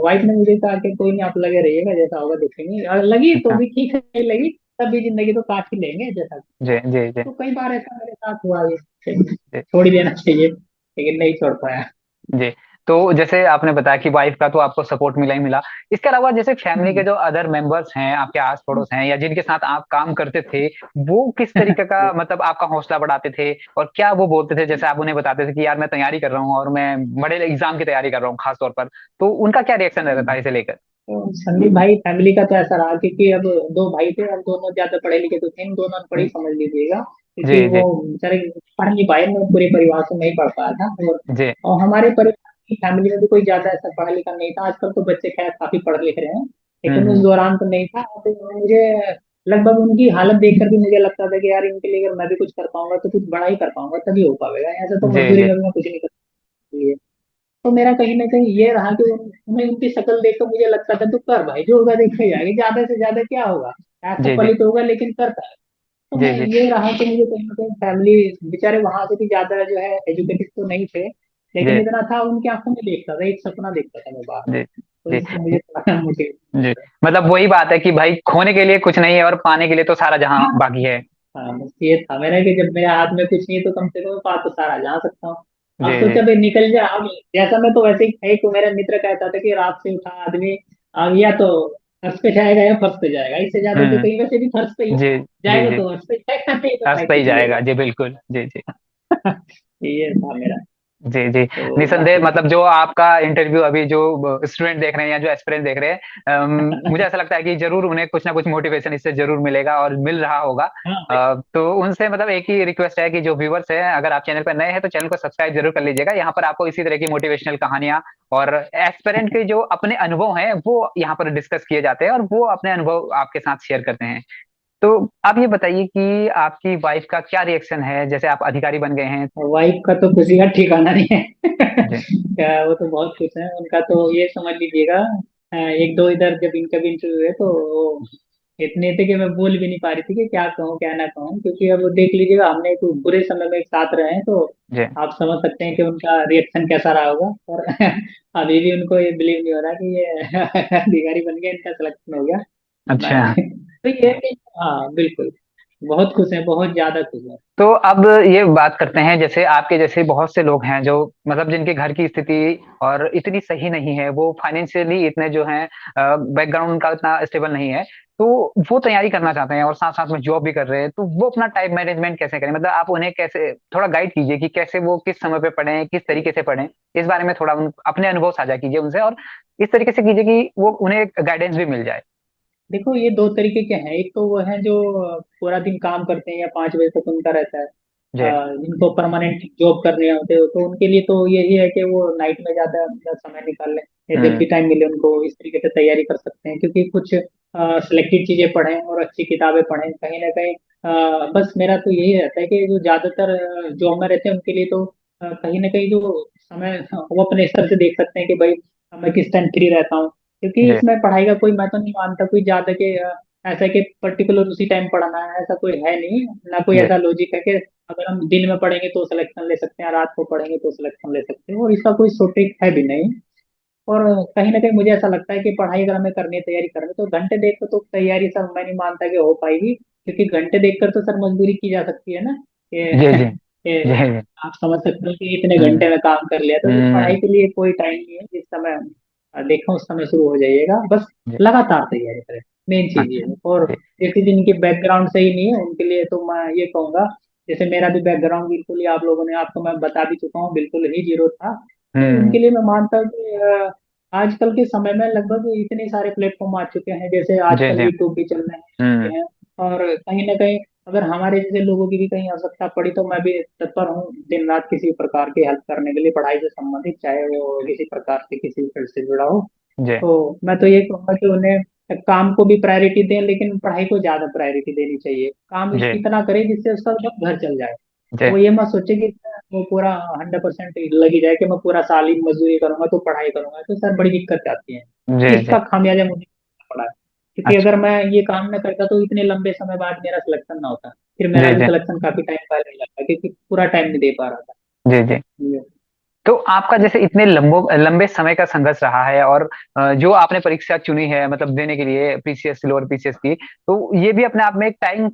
वाइफ ने मुझे कहा कि कोई नहीं, आप लगे रहिएगा, जैसा होगा देखेंगे, और लगी तो अच्छा। भी ठीक है, नहीं लगी तब भी जिंदगी तो काट ही लेंगे जैसा। जी जी जी तो कई बार ऐसा मेरे साथ हुआ, ये जी छोड़ ही देना चाहिए, लेकिन नहीं छोड़ पाया। जी। तो जैसे आपने बताया कि वाइफ का तो आपको सपोर्ट मिला ही मिला, इसके अलावा जैसे फैमिली के हम्म। जो अदर मेंबर्स हैं, आपके आस पड़ोस हैं, या जिनके साथ आप काम करते थे, वो किस तरीके का मतलब आपका हौसला बढ़ाते थे, और क्या वो बोलते थे? जैसे आप उन्हें बताते थे कि यार मैं तैयारी कर रहा हूँ और मैं बड़े एग्जाम की तैयारी कर रहा हूँ खास तौर पर, तो उनका क्या रिएक्शन रहता था इसे लेकर? तो संदीप भाई, फैमिली का तो ऐसा रहा, क्योंकि अब दो भाई थे, अब दोनों ज्यादा पढ़े लिखे तो थे नहीं, दोनों अनपढ़ ही समझ लीजिएगा, जी क्योंकि वो जी बेचारे पढ़ नहीं पाए, मैं पूरे परिवार से नहीं पढ़ पाया था। जी और हमारे परिवार की फैमिली में भी कोई ज्यादा ऐसा पढ़ा लिखा नहीं था, आजकल तो बच्चे खैर काफी पढ़ लिख रहे हैं, लेकिन उस हम्म। दौरान तो नहीं था। तो मुझे लगभग उनकी हालत देखकर भी मुझे लगता था कि यार, इनके लिए अगर मैं भी कुछ कर पाऊंगा तो कुछ बड़ा ही कर पाऊंगा, तभी हो पाएगा, ऐसा तो जी मजदूरी जी में भी मैं कुछ नहीं कर सकती। तो मेरा कहीं ना कहीं ये रहा कि उन्हें, उनकी शक्ल देखकर मुझे लगता था, तू कर भाई, जो होगा देखा जाएगा, ज्यादा से ज्यादा क्या होगा, जी जी असफल ही तो होगा, लेकिन करता है। तो जी मैं जी ये रहा कि मुझे कहीं ना कहीं फैमिली, बेचारे वहां से भी ज्यादा जो है एजुकेटेड तो नहीं थे, लेकिन जी इतना था, उनकी आंखों में देखता था, एक सपना देखता था मैं बाहर। जी तो जी इससे मुझे थोड़ा मोटिवेट जी। मिलता है। मतलब वही बात है कि भाई खोने के लिए कुछ नहीं है और पाने के लिए तो सारा जहां हाँ बाकी है। हाँ, बस ये था मेरा कि जब मेरे हाथ में कुछ नहीं है, तो कम से कम पा तो सारा जा सकता हूँ। जी अब जी सोचा भाई निकल जा, अब जैसा मैं तो वैसे ही, एक मेरा मित्र कहता था कि रात से उठा आदमी, अब या तो फर्श पे जाएगा या फर्श पे जाएगा, इससे ज्यादा तो हम्म। कहीं, वैसे भी फर्श पे ही जी है, जी जाएगा जी। तो फर्श पे जाएगा, नहीं तो हंस साइड पे पे ही चले जाएगा जाएगा। जी, बिल्कुल जी जी ये था मेरा। जी जी। तो निसंदेह बाकी मतलब जो आपका इंटरव्यू अभी जो स्टूडेंट देख रहे हैं या जो एस्पिरेंट देख रहे हैं, मुझे ऐसा लगता है कि जरूर उन्हें कुछ ना कुछ मोटिवेशन इससे जरूर मिलेगा और मिल रहा होगा। हाँ तो उनसे मतलब एक ही रिक्वेस्ट है कि जो व्यूवर्स हैं, अगर आप चैनल पर नए हैं तो चैनल को सब्सक्राइब जरूर कर लीजिएगा। यहाँ पर आपको इसी तरह की मोटिवेशनल कहानियां और एस्पिरेंट के जो अपने अनुभव हैं वो यहाँ पर डिस्कस किए जाते हैं, और वो अपने अनुभव आपके साथ शेयर करते हैं। तो आप ये बताइए कि आपकी वाइफ का क्या रिएक्शन है, जैसे आप अधिकारी बन गए हैं? वाइफ का तो खुशी का ठिकाना नहीं है। जी वो तो बहुत खुश है, उनका तो ये समझ लीजिएगा, एक दो इधर जब इनका भी इंटरव्यू है, तो वो इतने थे कि मैं बोल भी नहीं पा रही थी कि क्या कहूँ क्या ना कहूँ, क्योंकि अब देख लीजिएगा, हमने तो बुरे समय में एक साथ रहे हैं, तो जी आप समझ सकते हैं कि उनका रिएक्शन कैसा रहा होगा। और अभी भी उनको ये बिलीव नहीं हो रहा कि ये अधिकारी बन गया, इनका सिलेक्शन हो गया। अच्छा। मैं तो ये है कि हाँ बिल्कुल, बहुत खुश है, बहुत ज्यादा खुश है। तो अब ये बात करते हैं, जैसे आपके जैसे बहुत से लोग हैं जो मतलब जिनके घर की स्थिति और इतनी सही नहीं है, वो फाइनेंशियली इतने जो हैं, बैकग्राउंड उनका इतना स्टेबल नहीं है, तो वो तैयारी करना चाहते हैं और साथ साथ में जॉब भी कर रहे हैं, तो वो अपना टाइम मैनेजमेंट कैसे करें? मतलब आप उन्हें कैसे थोड़ा गाइड कीजिए कि कैसे वो किस समय पे पढ़ें, किस तरीके से पढ़ें, इस बारे में थोड़ा अपने अनुभव साझा कीजिए उनसे, और इस तरीके से कीजिए कि वो उन्हें गाइडेंस भी मिल जाए। देखो, ये दो तरीके के हैं, एक तो वो है जो पूरा दिन काम करते हैं या 5 बजे तक उनका रहता है, जी जिनको परमानेंट जॉब करने होते हो, तो उनके लिए तो यही है कि वो नाइट में ज्यादा अपना समय निकाल लें, या जब हम्म। भी टाइम मिले उनको इस तरीके से तैयारी कर सकते हैं, क्योंकि कुछ सिलेक्टेड चीजें पढ़ें और अच्छी किताबें पढ़ें, कहीं ना कहीं बस मेरा तो यही रहता है कि जो ज्यादातर जॉब में रहते हैं उनके लिए तो कहीं ना कहीं जो समय, वो अपने स्तर से देख सकते हैं कि भाई मैं किस टाइम फ्री रहता हूँ, क्योंकि जी इसमें पढ़ाई का कोई, मैं तो नहीं मानता कोई ज्यादा के ऐसा कि पर्टिकुलर उसी टाइम पढ़ना है, ऐसा कोई है नहीं, ना कोई जी ऐसा लॉजिक है कि अगर हम दिन में पढ़ेंगे तो सिलेक्शन ले सकते हैं, रात को पढ़ेंगे तो सिलेक्शन ले सकते हैं, और इसका कोई सटीक है भी नहीं। और कहीं ना कहीं मुझे ऐसा लगता है कि पढ़ाई अगर हमें करनी है, तैयारी करनी है, तो घंटे देख कर तो तैयारी सर मैं नहीं मानता कि हो पाएगी, क्योंकि घंटे देखकर तो सर मजदूरी की जा सकती है ना, जी जी कि, जी कि आप समझ सकते हो कि इतने हम्म घंटे में काम कर लिया, तो हम्म पढ़ाई के लिए कोई टाइम नहीं है जिस समय देखो उस समय शुरू हो जाइएगा, बस जी। लगातार तैयारी करें, मेन चीज ये अच्छा। है। और जी। जैसे जिनके बैकग्राउंड सही नहीं है उनके लिए तो मैं ये कहूंगा, जैसे मेरा भी बैकग्राउंड बिल्कुल ही आप लोगों ने, आपको मैं बता भी चुका हूँ, बिल्कुल ही जीरो था। तो हम्म। उनके लिए मैं मानता हूँ कि आजकल के समय में लगभग इतने सारे प्लेटफॉर्म आ चुके हैं, जैसे जी। आजकल जी। यूट्यूब भी चल रहे हैं। और कहीं ना कहीं अगर हमारे जैसे लोगों की भी कहीं आवश्यकता पड़ी तो मैं भी तत्पर हूँ दिन रात किसी प्रकार की हेल्प करने के लिए, पढ़ाई से संबंधित, चाहे वो किसी प्रकार से किसी फील्ड से जुड़ा हो। जी। तो मैं तो ये कहूंगा कि उन्हें काम को भी प्रायोरिटी दें, लेकिन पढ़ाई को ज्यादा प्रायोरिटी देनी चाहिए। काम जी। इतना करे जिससे उसका बस घर चल जाए। जी। वो ये मत सोचे कि वो पूरा 100% लगी जाए कि मैं पूरा साल ही मजदूरी करूंगा तो पढ़ाई करूंगा, तो सर बड़ी दिक्कत आती है। जी। जी। इसका खामियाजा मुझे पड़ा है, क्योंकि अच्छा। अगर मैं ये काम न करता तो इतने लंबे समय बाद मेरा सिलेक्शन ना होता, फिर मेरा जी। भी जी। सिलेक्शन काफी टाइम पहले लगता, क्योंकि पूरा टाइम नहीं दे पा रहा था। जी। जी। ये- तो आपका जैसे इतने लंबे समय का संघर्ष रहा है, और जो आपने परीक्षा चुनी है मतलब देने के लिए, पीसीएस, लोअर पीसीएस की, तो ये भी अपने आप में एक टाइम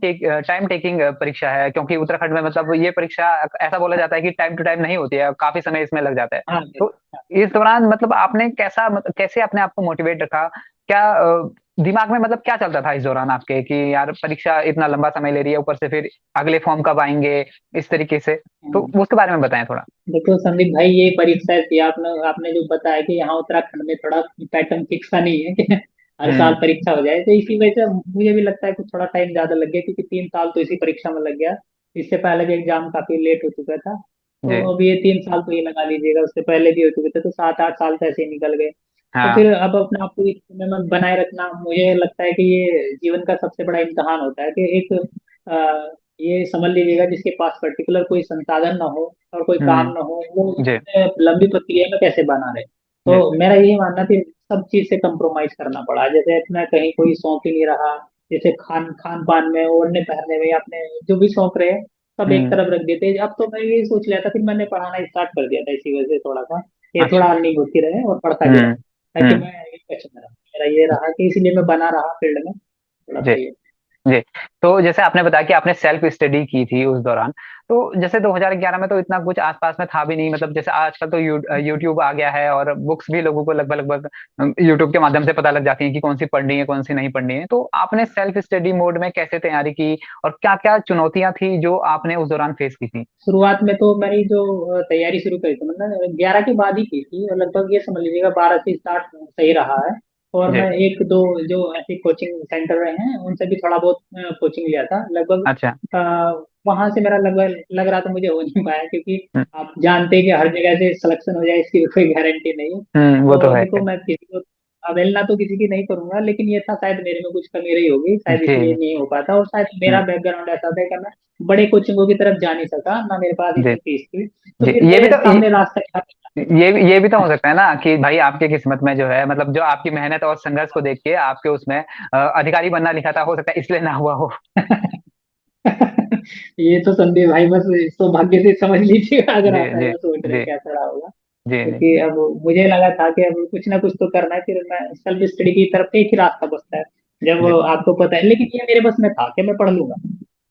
टेकिंग परीक्षा है, क्योंकि उत्तराखंड में मतलब ये परीक्षा ऐसा बोला जाता है कि टाइम टू टाइम नहीं होती है, काफी समय इसमें लग जाता है। हाँ तो इस दौरान मतलब आपने कैसे अपने आप को मोटिवेट रखा? क्या दिमाग में मतलब क्या चलता था इस दौरान आपके, कि यार परीक्षा इतना लंबा समय ले रही है, ऊपर से फिर अगले फॉर्म कब आएंगे, इस तरीके से? तो हाँ। उसके बारे में बताएं थोड़ा। देखो संदीप भाई, ये परीक्षा थी, आपने आपने जो बताया कि यहाँ उत्तराखंड में थोड़ा पैटर्न फिक्स सा नहीं है कि हर साल हम्म। परीक्षा हो जाए, तो इसी वजह से मुझे भी लगता है कि थोड़ा टाइम ज्यादा लग गया, क्योंकि 3 साल तो इसी परीक्षा में लग गया। इससे पहले भी एग्जाम काफी लेट हो चुका था, तो जी। अब ये 3 साल तो ये लगा लीजिएगा, उससे पहले भी हो चुके थे, तो 7 8 साल तो ऐसे ही निकल गए। तो हाँ। फिर अब अपने आप को इस समय में बनाए रखना, मुझे लगता है कि ये जीवन का सबसे बड़ा इम्तिहान होता है, कि एक ये समझ लीजिएगा जिसके पास पर्टिकुलर कोई संसाधन ना हो और कोई काम हम्म। ना हो, वो जी। इतने लंबी प्रक्रिया में कैसे बना रहे। जी। तो मेरा यही मानना कि सब चीज से कंप्रोमाइज करना पड़ा, जैसे अपना कहीं कोई शौक ही नहीं रहा, जैसे खान खान पान में, ओढ़ने पहनने में, अपने जो भी शौक रहे सब एक हम्म। तरफ रख देते। अब तो मैं यही सोच लिया था, फिर मैंने पढ़ाना स्टार्ट कर दिया था इसी वजह से, थोड़ा सा ये अच्छा। थोड़ा अर्निंग होती रहे और पढ़ता भी रहा, हम्म। ताकि हम्म। मैं एक टच में रहूं। मेरा ये रहा कि इसलिए मैं बना रहा फील्ड में थोड़ा जी। सा ये। जी। तो जैसे आपने बताया कि आपने सेल्फ स्टडी की थी उस दौरान, तो जैसे 2011 में तो इतना कुछ आसपास में था भी नहीं, मतलब जैसे आजकल तो यूट्यूब आ गया है, और बुक्स भी लोगों को लगभग लगभग यूट्यूब के माध्यम से पता लग जाती है कि कौन सी पढ़नी है कौन सी नहीं पढ़नी है। तो आपने सेल्फ स्टडी मोड में कैसे तैयारी की, और क्या क्या चुनौतियां थी जो आपने उस दौरान फेस की थी? शुरुआत में तो मेरी जो तैयारी शुरू करी थी, मतलब 11 के बाद ही की थी, और लगभग ये समझ लीजिएगा 12 से स्टार्ट सही रहा है। और जी। मैं एक दो जो ऐसे कोचिंग सेंटर रहे हैं उनसे भी थोड़ा बहुत कोचिंग लिया था, लगभग अच्छा। वहां से मेरा लगभग लग रहा था, मुझे हो नहीं पाया, क्योंकि हम्म। आप जानते हैं कि हर जगह से सिलेक्शन हो जाए इसकी कोई गारंटी नहीं है। वो तो तो है। देखो, मैं किसी को अवेलना तो किसी की नहीं करूंगा, लेकिन ये था शायद मेरे में कुछ कमी रही होगी, शायद इसलिए जी। नहीं हो पाता, और शायद मेरा हम्म। बैकग्राउंड ऐसा था कि मैं बड़े कोचिंगों की तरफ जा नहीं सका, ना मेरे पास जी। इतनी फीस थी। तो जी। फिर ये भी मेरे तो सामने रास्ता क्या ये भी तो हो सकता है ना कि भाई आपके किस्मत में जो है, मतलब जो आपकी मेहनत और संघर्ष को देख के आपके उसमें अधिकारी बनना लिखा था, हो सकता है इसलिए ना हुआ हो। था। ये तो संदेह भाई, बस सौभाग्य से समझ लीजिएगा, अगर जी। आप जी। ऐसा सोच रहे हैं जी। कि ऐसा रहा होगा। जी। जी। क्योंकि अब मुझे लगा था कि अब कुछ ना कुछ तो करना है, फिर मैं सेल्फ स्टडी की तरफ एक ही रास्ता बचता है, जब जी। आपको पता है। लेकिन ये मेरे बस में था कि मैं पढ़ लूंगा,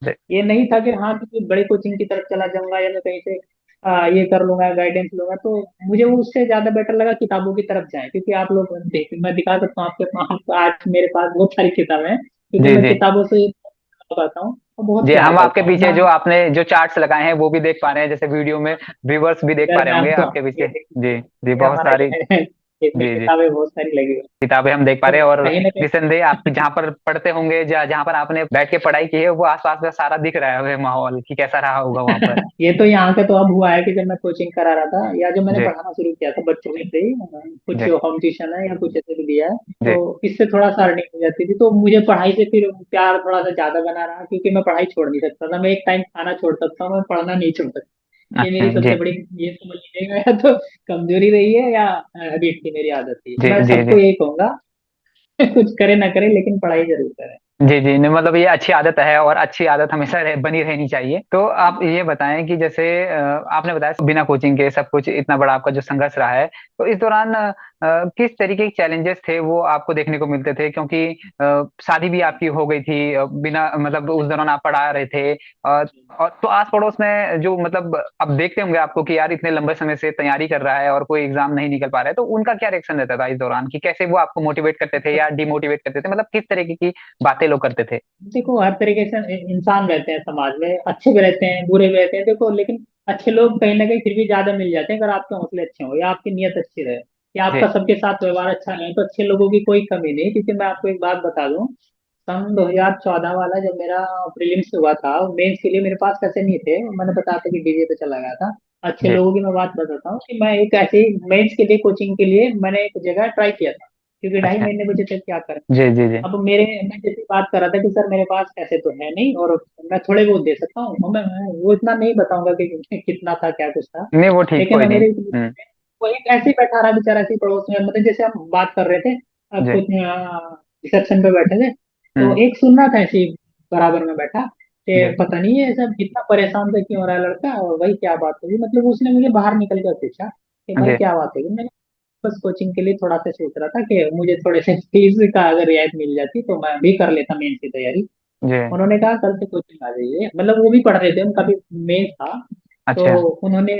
जी। ये नहीं था कि हाँ किसी बड़े कोचिंग की तरफ चला जाऊंगा, या मैं कहीं से ये कर लूंगा, गाइडेंस लूंगा। तो मुझे वो उससे ज्यादा बेटर लगा किताबों की तरफ जाए, क्योंकि आप लोग देख, मैं दिखा सकता हूँ आपके पास, आज मेरे पास बहुत सारी किताबें हैं, क्योंकि जी। मैं जी। किताबों से पाता हूँ और बहुत जी। प्यार हम आपके करता हूँ पीछे ना। जो आपने जो चार्ट्स लगाए हैं वो भी देख पा रहे हैं, जैसे वीडियो में व्यूवर्स भी देख पा अगर रहे मैं होंगे आपको, आपके ये पीछे। जी। देखिए, जी, ये बहुत हमारा सारी। ये है, इसमें जी। जी। किताबें बहुत सारी लगी हुई हैं। किताबें हम देख पा तो रहे हैं, और कहीं ना कहीं निसंदेह आप जहाँ पर पढ़ते होंगे, जहाँ पर आपने बैठ के पढ़ाई की है, वो आसपास का सारा दिख रहा है माहौल, कि कैसा रहा होगा वहां पर। ये तो यहाँ का तो अब हुआ है कि जब मैं कोचिंग करा रहा था, या जब मैंने जी। पढ़ाना शुरू किया था बच्चों के से ही, कुछ जी। होम ट्यूशन है या कुछ ऐसे भी दिया है, जी। तो इससे थोड़ा सा अर्निंग हो जाती थी, तो मुझे पढ़ाई से फिर प्यार थोड़ा सा ज्यादा बना रहा, क्योंकि मैं पढ़ाई छोड़ नहीं सकता था। मैं एक टाइम खाना छोड़ सकता हूँ, मैं पढ़ना नहीं छोड़ सकता। ये अच्छा। मेरी सबसे जी। बड़ी, ये समझ लीजिएगा, या तो कमजोरी रही है या हैबिट थी, मेरी आदत थी। जी। मैं जी। जी। सबको यही कहूंगा, कुछ करे ना करे लेकिन पढ़ाई जरूर करें। जी। जी, नहीं, मतलब ये अच्छी आदत है, और अच्छी आदत हमेशा बनी रहनी चाहिए। तो आप ये बताएं कि जैसे आपने बताया बिना कोचिंग के सब कुछ इतना बड़ा आपका जो संघर्ष रहा है, तो इस दौरान किस तरीके के चैलेंजेस थे वो आपको देखने को मिलते थे, क्योंकि शादी भी आपकी हो गई थी, बिना मतलब उस दौरान आप पढ़ा रहे थे। और तो आस पड़ोस में जो मतलब अब देखते होंगे आपको कि यार इतने लंबे समय से तैयारी कर रहा है और कोई एग्जाम नहीं निकल पा रहा है, तो उनका क्या रिएक्शन रहता था इस दौरान, कि कैसे वो आपको मोटिवेट करते थे या डिमोटिवेट करते थे, मतलब किस तरीके की बातें लोग करते थे? देखो, हर तरीके से इंसान रहते हैं समाज में, अच्छे भी रहते हैं बुरे भी रहते हैं। देखो, लेकिन अच्छे लोग कहीं ना कहीं फिर भी ज्यादा मिल जाते हैं अगर आपके हौसले अच्छे हो या आपकी नीयत अच्छी रहे या जी। आपका सबके साथ व्यवहार अच्छा नहीं, तो अच्छे लोगों की कोई कमी नहीं। क्योंकि मैं आपको एक बात बता दूं, सन 2014 वाला जब मेरा प्रीलिम्स हुआ था, मेंस के लिए मेरे पास पैसे नहीं थे, मैंने बताया था कि डीजे पे चला गया था। अच्छे जी। लोगों की मैं बात बताता हूँ कि मैं एक ऐसे ही मेंस के लिए कोचिंग के लिए मैंने एक जगह ट्राई किया था, क्योंकि ढाई अच्छा। महीने बचे थे, क्या करें। जी जी जी। अब मैं जैसे बात कर रहा था कि सर मेरे पास पैसे तो है नहीं, और मैं थोड़े बहुत दे सकता हूँ, और मैं वो इतना नहीं बताऊंगा कि कितना था क्या कुछ था। नहीं वो ठीक, लेकिन कोई नहीं। मेरे हम्म। वो एक ऐसे ही बैठा रहा बेचारा, ऐसे ही पड़ोस में, मतलब जैसे हम बात कर रहे थे, जी। कुछ रिसेप्शन पे बैठे थे, तो हम्म। एक सुन रहा था ऐसे ही बराबर में बैठा कि जी पता नहीं है सब इतना परेशान से क्यों हो रहा है लड़का, और भाई क्या बात होगी। मतलब उसने मुझे बाहर निकल कर पूछा कि भाई जी क्या बात है। मैंने बस कोचिंग के लिए थोड़ा सा सोच रहा था कि मुझे थोड़े से फीस का अगर रियायत मिल जाती तो मैं भी कर लेता मेंस की तैयारी। जी। उन्होंने कहा कल से कोचिंग आ जाइए, मतलब वो भी पढ़ रहे थे, उनका भी मेंस था। तो अच्छा। उन्होंने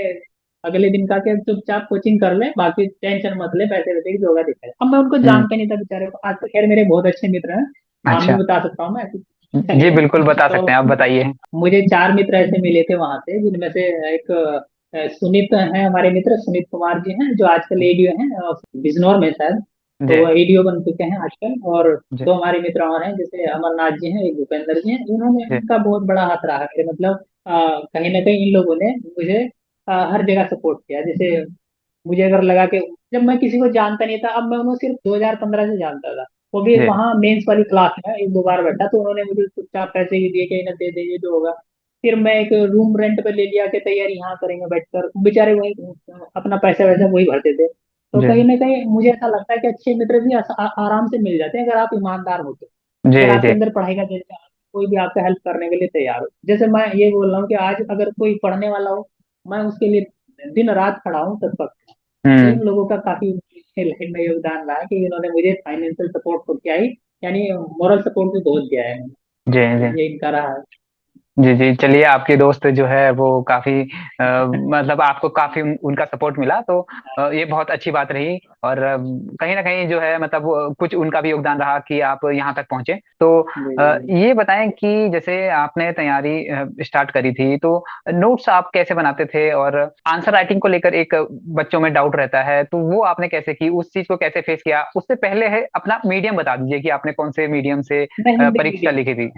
अगले दिन कहा कि चुपचाप कोचिंग कर ले, बाकी टेंशन मत ले, पैसे वैसे की जोगा दिखा है। अब मैं उनको हम्म। जानता नहीं था बेचारे को, आज तो खैर मेरे बहुत अच्छे मित्र हैं, नाम भी अच्छा। बता सकता हूँ मैं, ऐसी चिंता जी नहीं है। बिल्कुल बता तो सकते हैं, आप बताइए। मुझे चार मित्र ऐसे मिले थे वहां से, जिनमें से एक सुनीत है, हमारे मित्र सुनीत कुमार जी हैं, जो आजकल एडीओ हैं बिजनौर में शायद। तो जी वो एडीओ बन चुके हैं आजकल। और जी दो हमारे मित्र और हैं, जैसे अमरनाथ जी हैं, एक भूपेंद्र जी हैं। इन्होंने, जी। इनका बहुत बड़ा हाथ रहा है मेरे, मतलब कहीं ना कहीं इन लोगों ने मुझे हर जगह सपोर्ट किया। जैसे मुझे अगर लगा कि जब मैं किसी को जानता नहीं था, अब मैं उन्हें सिर्फ 2015 से जानता था, वो भी जी वहाँ मेंस वाली क्लास में एक दो बार बैठा, तो उन्होंने मुझे चुपचाप पैसे भी दिए कि इन्हें दे दे, ये जो होगा। फिर मैं एक रूम रेंट पे ले लिया कि तैयारी यहाँ करेंगे बैठकर, बेचारे वही अपना पैसा वैसा वही भरते थे। तो जी कहीं ना कहीं मुझे ऐसा लगता है कि अच्छे मित्र भी आराम से मिल जाते हैं अगर आप ईमानदार हो तो। जी अगर आपके जी। अंदर पढ़ाई का जज्बा है, कोई भी आपका हेल्प करने के लिए तैयार हो। जैसे मैं ये बोल रहा हूँ कि आज अगर कोई पढ़ने वाला हो, मैं उसके लिए दिन रात खड़ा हूँ तत्पर। तो इन हम्म। लोगों का काफी लाइफ में योगदान रहा है कि इन्होंने मुझे फाइनेंशियल सपोर्ट तो किया ही, यानी मोरल सपोर्ट भी बहुत दिया है। जी जी ये इनका रहा है। जी जी। चलिए, आपके दोस्त जो है वो काफी मतलब आपको काफी उनका सपोर्ट मिला, तो ये बहुत अच्छी बात रही। और कहीं ना कहीं जो है मतलब कुछ उनका भी योगदान रहा कि आप यहाँ तक पहुंचे। तो जी जी ये बताएं कि जैसे आपने तैयारी स्टार्ट करी थी, तो नोट्स आप कैसे बनाते थे? और आंसर राइटिंग को लेकर एक बच्चों में डाउट रहता है, तो वो आपने कैसे की, उस चीज को कैसे फेस किया? उससे पहले है अपना मीडियम बता दीजिए कि आपने कौन से मीडियम से मैं हिंदी परीक्षा मीडियम लिखी थी।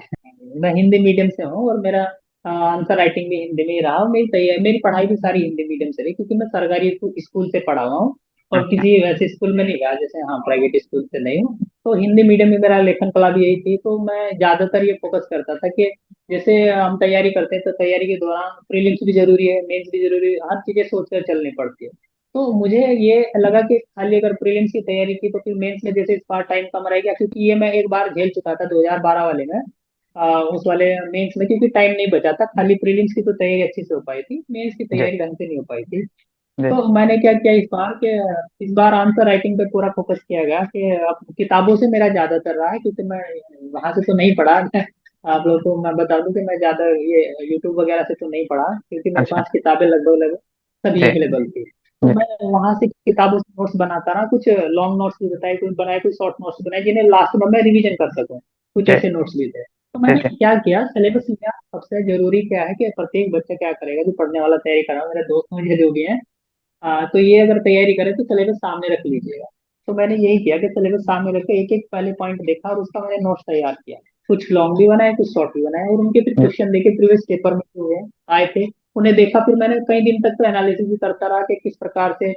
मैं हिंदी मीडियम से हूँ, और मेरा आंसर राइटिंग भी हिंदी में ही रहा। और मेरी पढ़ाई भी सारी हिंदी मीडियम से रही, क्योंकि मैं सरकारी स्कूल से पढ़ा हुआ हूँ, और अच्छा। किसी वैसे स्कूल में नहीं गया, जैसे हाँ प्राइवेट स्कूल से नहीं हूँ। तो हिंदी मीडियम में मेरा लेखन कला भी यही थी। तो मैं ज्यादातर ये फोकस करता था कि जैसे हम तैयारी करते हैं, तो तैयारी के दौरान प्रीलिम्स भी जरूरी है, मेंस भी जरूरी है, हर चीजें सोच कर चलनी पड़ती है। तो मुझे ये लगा कि खाली अगर प्रीलिम्स की तैयारी की तो फिर मेंस में जैसे इस बार टाइम कम रहेगा, क्योंकि ये मैं एक बार झेल चुका था 2012 वाले में, उस वाले मेंस में, क्योंकि टाइम नहीं बचा था। खाली प्रीलिम्स की तो तैयारी अच्छी से हो पाई थी, मेंस की जी तैयारी ढंग से नहीं हो पाई थी। जी। तो मैंने क्या किया इस बार के, इस बार आंसर राइटिंग पे पूरा फोकस किया गया कि अब किताबों से मेरा ज्यादातर रहा है, क्योंकि मैं वहां से तो नहीं पढ़ा। आप लोग को मैं बता दूं कि मैं ज्यादा ये यूट्यूब वगैरह से तो नहीं पढ़ा, क्योंकि मेरे अच्छा। पास किताबें लगभग लगभग सभी जी अवेलेबल थी। तो जी मैं वहां से किताबों से नोट्स बनाता रहा, कुछ लॉन्ग नोट्स भी बताए, कुछ बनाए, कुछ शॉर्ट नोट्स बनाए, जिन्हें लास्ट में मैं रिवीजन कर सकूं। कुछ जी ऐसे नोट्स भी थे। तो जी मैंने जी क्या किया, सिलेबस लिया। सबसे जरूरी क्या है कि प्रत्येक बच्चा क्या करेगा जो पढ़ने वाला तैयारी कर रहा है, मेरे दोस्त मुझे जो भी हैं, तो ये अगर तैयारी करें तो सिलेबस सामने रख लीजिएगा। तो मैंने यही किया कि सिलेबस सामने रख के एक एक पहले पॉइंट देखा, और उसका मैंने नोट्स तैयार किया। कुछ लॉन्ग भी बनाए, कुछ शॉर्ट भी बनाए, और उनके फिर जी क्वेश्चन देखे प्रीवियस पेपर में जो है आए थे, उन्हें देखा। फिर मैंने कई दिन तक तो एनालिसिस भी करता रहा कि किस प्रकार से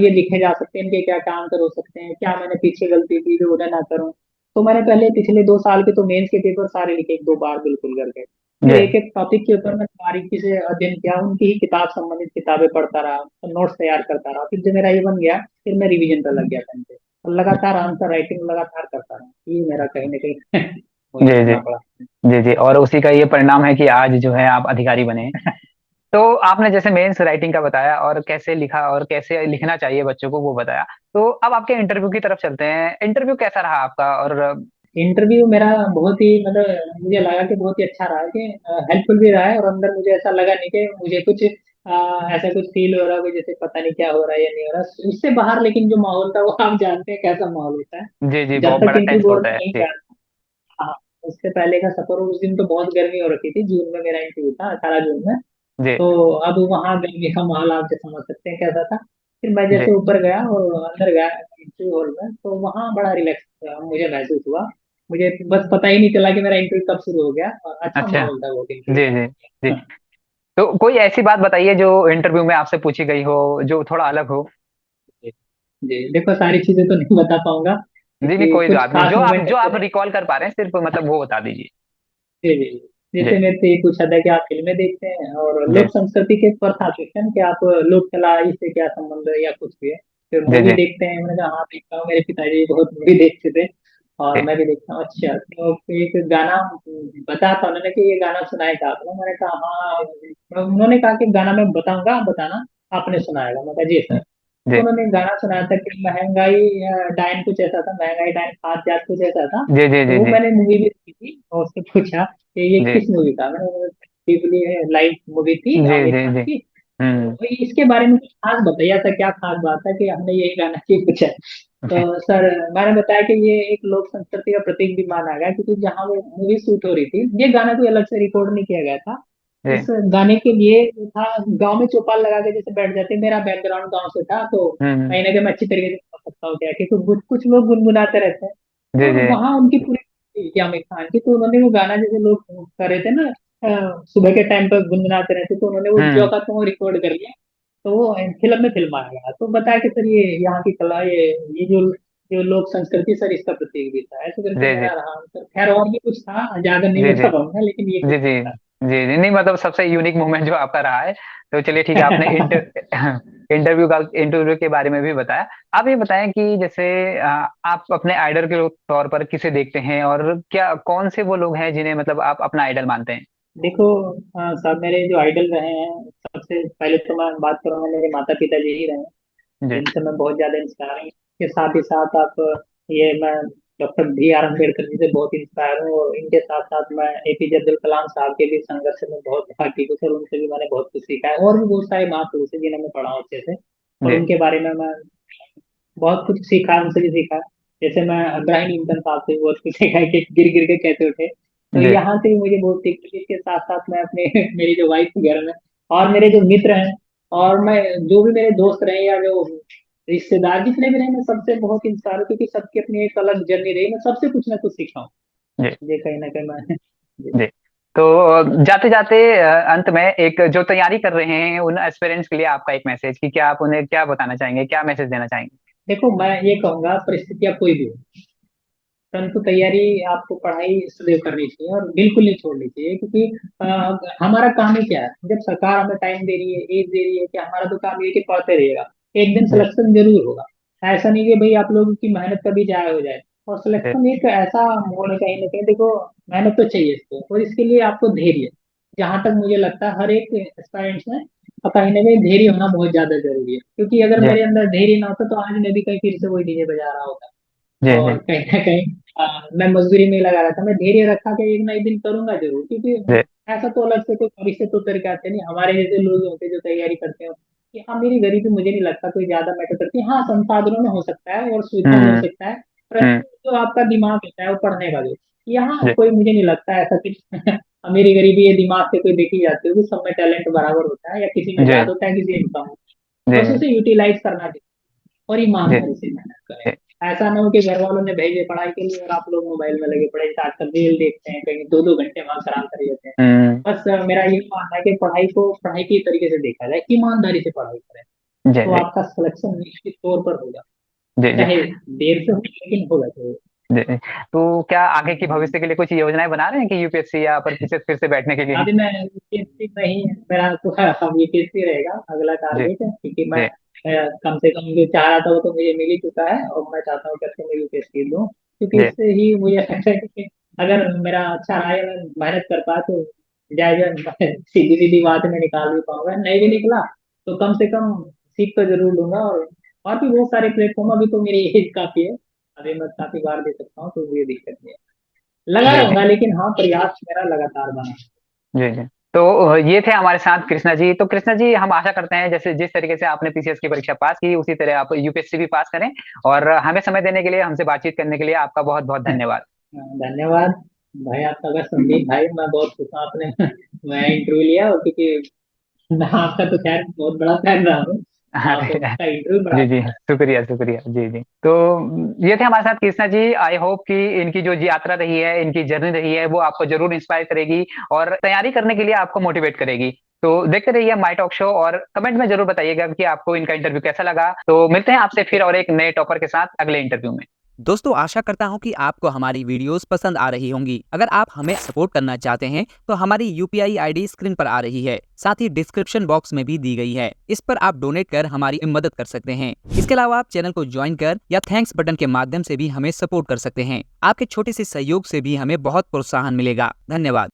ये लिखे जा सकते हैं, इनके क्या क्या आंसर हो सकते हैं, क्या मैंने पीछे गलती की जो उन्हें ना करूं। तो मैंने पहले पिछले 2 साल के तो मेंस के पेपर सारे लिखे, एक दो बार बिल्कुल करके। फिर जी। एक एक टॉपिक के ऊपर मैं बारीकी से अध्ययन किया, उनकी ही किताब संबंधित किताबें पढ़ता रहा, नोट्स तैयार करता रहा। फिर जब मेरा ये बन गया, फिर मैं रिवीजन पर लग गया टाइम पे, और लगातार आंसर राइटिंग लगातार करता रहा। ये मेरा कहीं ना कहीं वही जी जी करना पड़ा। जी जी। और उसी का ये परिणाम है कि आज जो है आप अधिकारी बने हैं। तो आपने जैसे मेंस राइटिंग का बताया और कैसे लिखा और कैसे लिखना चाहिए बच्चों को वो बताया। तो अब आपके इंटरव्यू की तरफ चलते हैं। इंटरव्यू कैसा रहा आपका? और इंटरव्यू मेरा बहुत ही मतलब मुझे लगा कि बहुत ही अच्छा रहा, कि हेल्पफुल भी रहा है, और अंदर मुझे ऐसा लगा नहीं कि मुझे कुछ ऐसा कुछ फील हो रहा है कि जैसे पता नहीं क्या हो रहा है या नहीं हो रहा उससे बाहर। लेकिन जो माहौल था वो आप जानते हैं कैसा माहौल होता है जी जी, जब बहुत तक बड़ा इंटरव्यू टेंस बोर्ड होता में है नहीं जी। गया। हाँ, उससे पहले का सफर, उस दिन तो बहुत गर्मी हो रखी थी, जून में मेरा इंटरव्यू था, 18 जून में। जी तो अब वहाँ गर्मी का माहौल आप जो समझ सकते हैं कैसा था। फिर मैं जी। जैसे ऊपर गया और अंदर गया इंटरव्यू हॉल में, तो वहाँ बड़ा रिलैक्स मुझे महसूस हुआ। मुझे बस पता ही नहीं चला कि मेरा इंटरव्यू कब शुरू हो गया, और अच्छा अच्छा। माहौल था वो इंटरव्यू जी जी जी। का। तो कोई ऐसी बात बताइए जो इंटरव्यू में आपसे पूछी गई हो, जो थोड़ा अलग हो। जी जी, देखो सारी चीजें तो नहीं बता पाऊंगा, जी नहीं, क्योंकि कोई कुछ बात नहीं, खास मोमेंट जो ऐसे आप रहे। रिकॉल कर पा रहे हैं सिर्फ मतलब वो बता दीजिए। जी जी। जी जैसे मेरे से ये पूछा था कि आप फिल्में देखते हैं, और जी लोक संस्कृति के पर था क्वेश्चन कि आप लोक कला इससे क्या संबंध है या कुछ भी है। फिर जी मूवी जी देखते हैं, मैंने कहा हाँ देखता हूँ, मेरे पिताजी बहुत मूवी देखते थे और जी मैं भी देखता हूँ। अच्छा, तो एक गाना बता था उन्होंने कि ये गाना सुनाए था आपने, मैंने कहा हाँ। उन्होंने कहा कि गाना मैं बताऊंगा, आप बताना आपने सुनाएगा। मैं कहा जी सर। तो जी उन्होंने गाना सुनाया था कि महंगाई डायन, कुछ ऐसा था, महंगाई डायन खाद जात कुछ ऐसा था। जी जी तो जी वो जी मैंने मूवी भी देखी थी, और उससे पूछा कि ये जी किस मूवी का, मैंने पीपली लाइव मूवी थी जी आमिर जी खान जी। की। तो हम्म। भाई इसके बारे में कुछ खास बताइए था, क्या खास बात है कि हमने यही गाना क्यों पूछा। तो सर मैंने बताया कि ये एक लोक संस्कृति का प्रतीक भी माना गया, क्योंकि जहाँ वो मूवी शूट हो रही थी, ये गाना कोई अलग से रिकॉर्ड नहीं किया गया था। जी। इस गाने के लिए वो था, गांव में चौपाल लगा के जैसे बैठ जाते, मेरा बैकग्राउंड गांव से था, तो हम्म। कहीं ना कहीं मैं अच्छी तरीके से समझ सकता हूँ क्या, कि कुछ लोग गुनगुनाते रहते हैं। जी और जी वहां उनकी पूरी थी आमिर खान की, तो उन्होंने वो गाना जैसे लोग कर रहे थे ना, सुबह के टाइम पर गुनगुनाते रहते, तो उन्होंने वो जो हम्म। का तो रिकॉर्ड कर लिया। तो वो फिल्म में फिल्माया गया, तो बताया कि सर ये यहाँ की कला, ये जो जो लोक संस्कृति सर, इसका प्रतीक भी था, ऐसे करके जी जी मेरा रहा आंसर। खैर और भी कुछ था, ज्यादा नहीं जी जी बता पाऊंगा, लेकिन ये जी कुछ जी था। जी जी। नहीं मतलब सबसे यूनिक मोमेंट जो आपका रहा है। तो चलिए ठीक है, आपने इंटरव्यू के बारे में भी बताया। आप ये बताएं कि जैसे आप अपने आइडल के तौर पर किसे देखते हैं, और क्या कौन से वो लोग हैं जिन्हें मतलब आप अपना आइडल मानते हैं? देखो, सब मेरे जो आइडल रहे हैं, सबसे पहले तो मैं बात करूंगा, मेरे माता पिता जी ही रहे हैं, जी जिनसे मैं बहुत ज्यादा इंस्पायर हूँ। के साथ ही साथ आप ये मैं doctor B are Ambedkar ji से बहुत इंस्पायर हूँ, और इनके साथ साथ मैं एपीजे अब्दुल कलाम साहब के भी संघर्ष में बहुत भाग हूँ सर, उनसे भी मैंने बहुत कुछ सीखा है, और भी बहुत सारे महापुरुष हैं जिन्हें मैं पढ़ा हूँ अच्छे से, और जी उनके बारे में मैं बहुत कुछ सीखा है, उनसे भी सीखा है। जैसे मैं अब्राहिम लिंकन साहब से बहुत कुछ सीखा है कि गिर गिर के कैसे उठे, तो जी यहाँ से भी मुझे बहुत सीख मिली। इसके साथ साथ मैं अपने मेरी जो वाइफ घर में, और मेरे जो मित्र हैं, और मैं जो भी मेरे दोस्त रहे या जो रिश्तेदार जितने भी रहे, मैं सबसे बहुत इंस्पायर हूँ, क्योंकि सबकी अपनी एक अलग जर्नी रही, मैं सबसे कुछ ना कुछ सीखा हूँ। जी ये कहीं ना कहीं मैं जी। जी। तो जाते जाते अंत में एक जो तैयारी कर रहे हैं उन एस्पिरेंट्स के लिए आपका एक मैसेज, कि क्या आप उन्हें क्या बताना चाहेंगे, क्या मैसेज देना चाहेंगे? देखो, मैं ये कहूंगा, परिस्थितियां कोई भी हो, परंतु तैयारी आपको पढ़ाई सदैव करनी चाहिए, और बिल्कुल नहीं छोड़नी चाहिए, क्योंकि हमारा काम ही क्या है, जब सरकार हमें टाइम दे रही है, एज दे रही है, कि हमारा तो काम ये है कि पढ़ते रहिएगा, एक दिन जी सिलेक्शन जरूर होगा। ऐसा नहीं कि भाई आप लोगों की मेहनत कभी जाया हो जाए। और जी सिलेक्शन एक ऐसा मोड़ है, कहीं ना कहीं देखो, मेहनत तो चाहिए इसको, और इसके लिए आपको धैर्य, जहां तक मुझे लगता है हर एक एस्पायरेंट्स में कहीं ना कहीं धैर्य होना बहुत ज्यादा जरूरी है, क्योंकि अगर जी मेरे अंदर धैर्य ना होता, तो आज मैं भी कहीं फिर से वही डीजे बजा रहा होता। जी और जी कहीं ना कहीं मैं मजदूरी में लगा रहा था, मैं धैर्य रखा कि एक ना एक दिन करूंगा जरूर, क्योंकि जी ऐसा तो अलग से कोई भविष्य तो उतर के आते नहीं, हमारे जैसे लोग होते हैं जो तैयारी करते हैं। कि हाँ, मेरी गरीबी मुझे नहीं लगता कोई ज्यादा मैटर करती है, हाँ संसाधनों में हो सकता है और सुविधा में हो हम्म सकता है, हम्म। परंतु जो आपका दिमाग होता है वो पढ़ने का, जो यहाँ जी कोई मुझे नहीं लगता ऐसा कुछ मेरी गरीबी ये दिमाग से कोई देखी जाती होगी, सब में टैलेंट बराबर होता है, या किसी में जी ज्यादा होता है, किसी में कम होता जी है, बस उसे यूटिलाइज करना चाहिए, और जी ईमानदारी से मेहनत जी। करें। ऐसा ना हो कि घर वालों ने भेजे पढ़ाई के लिए और आप लोग मोबाइल में लगे पड़े, आजकल रील देखते हैं, कहीं 2-2 घंटे वहां खराब कर लेते हैं। हम्म। बस मेरा ये मानना है कि पढ़ाई को पढ़ाई के तरीके से देखा जाए, ईमानदारी से पढ़ाई करें, जी तो जी आपका सिलेक्शन निश्चित तौर पर होगा, जी जी चाहे देर से हो लेकिन होगा जरूर। जी जी। तो क्या आगे की भविष्य के लिए कुछ योजनाएं बना रहे हैं कि यूपीएससी या पर फिर से बैठने के लिए? अभी मैं यूपीएससी नहीं, मेरा तो अब यूपीएससी रहेगा अगला जी टारगेट है, क्योंकि मैं जी कम से कम जो चाह रहा था वो तो मुझे मिल ही चुका है, और मैं चाहता हूँ कि अब तो मैं यूपीएससी दूँ, क्योंकि जी इससे ही मुझे लगता है कि अगर मेरा अच्छा रहा है, मैं मेहनत कर पाया, तो सीधी सीधी बात में निकाल भी पाऊंगा, नहीं भी निकला तो कम से कम सीख तो जरूर लूंगा। और भी बहुत सारे प्लेटफॉर्म, अभी तो मेरी एज काफी है, अभी मैं काफी बार दे सकता हूँ, तो ये दिक्कत नहीं है, लगा जी जी रहूंगा, लेकिन हाँ प्रयास मेरा लगातार बना। जी जी। तो ये थे हमारे साथ कृष्णा जी। तो कृष्णा जी, हम आशा करते हैं जैसे जिस तरीके से आपने पीसीएस की परीक्षा पास की, उसी तरह आप यूपीएससी भी पास करें। और हमें समय देने के लिए, हमसे बातचीत करने के लिए आपका बहुत बहुत धन्यवाद। धन्यवाद भाई आपका, अगर संदीप भाई, मैं बहुत खुश हूँ आपने मैं इंटरव्यू लिया, और क्योंकि मैं आपका तो खैर बहुत बड़ा फैन रहा हूँ, अरे आपका इंटरव्यू बड़ा जी जी, अच्छा है। शुक्रिया शुक्रिया। जी जी। तो ये थे हमारे साथ कृष्णा जी। आई होप कि इनकी जो यात्रा रही है, इनकी जर्नी रही है, वो आपको जरूर इंस्पायर करेगी और तैयारी करने के लिए आपको मोटिवेट करेगी। तो देखते रहिए माई टॉक शो, और कमेंट में जरूर बताइएगा कि आपको इनका इंटरव्यू कैसा लगा। तो मिलते हैं आपसे फिर और एक नए टॉपर के साथ अगले इंटरव्यू में। दोस्तों, आशा करता हूं कि आपको हमारी वीडियोस पसंद आ रही होंगी। अगर आप हमें सपोर्ट करना चाहते हैं तो हमारी यूपीआई आईडी स्क्रीन पर आ रही है, साथ ही डिस्क्रिप्शन बॉक्स में भी दी गई है। इस पर आप डोनेट कर हमारी मदद कर सकते हैं। इसके अलावा आप चैनल को ज्वाइन कर या थैंक्स बटन के माध्यम से भी हमें सपोर्ट कर सकते हैं। आपके छोटे से सहयोग से भी हमें बहुत प्रोत्साहन मिलेगा। धन्यवाद।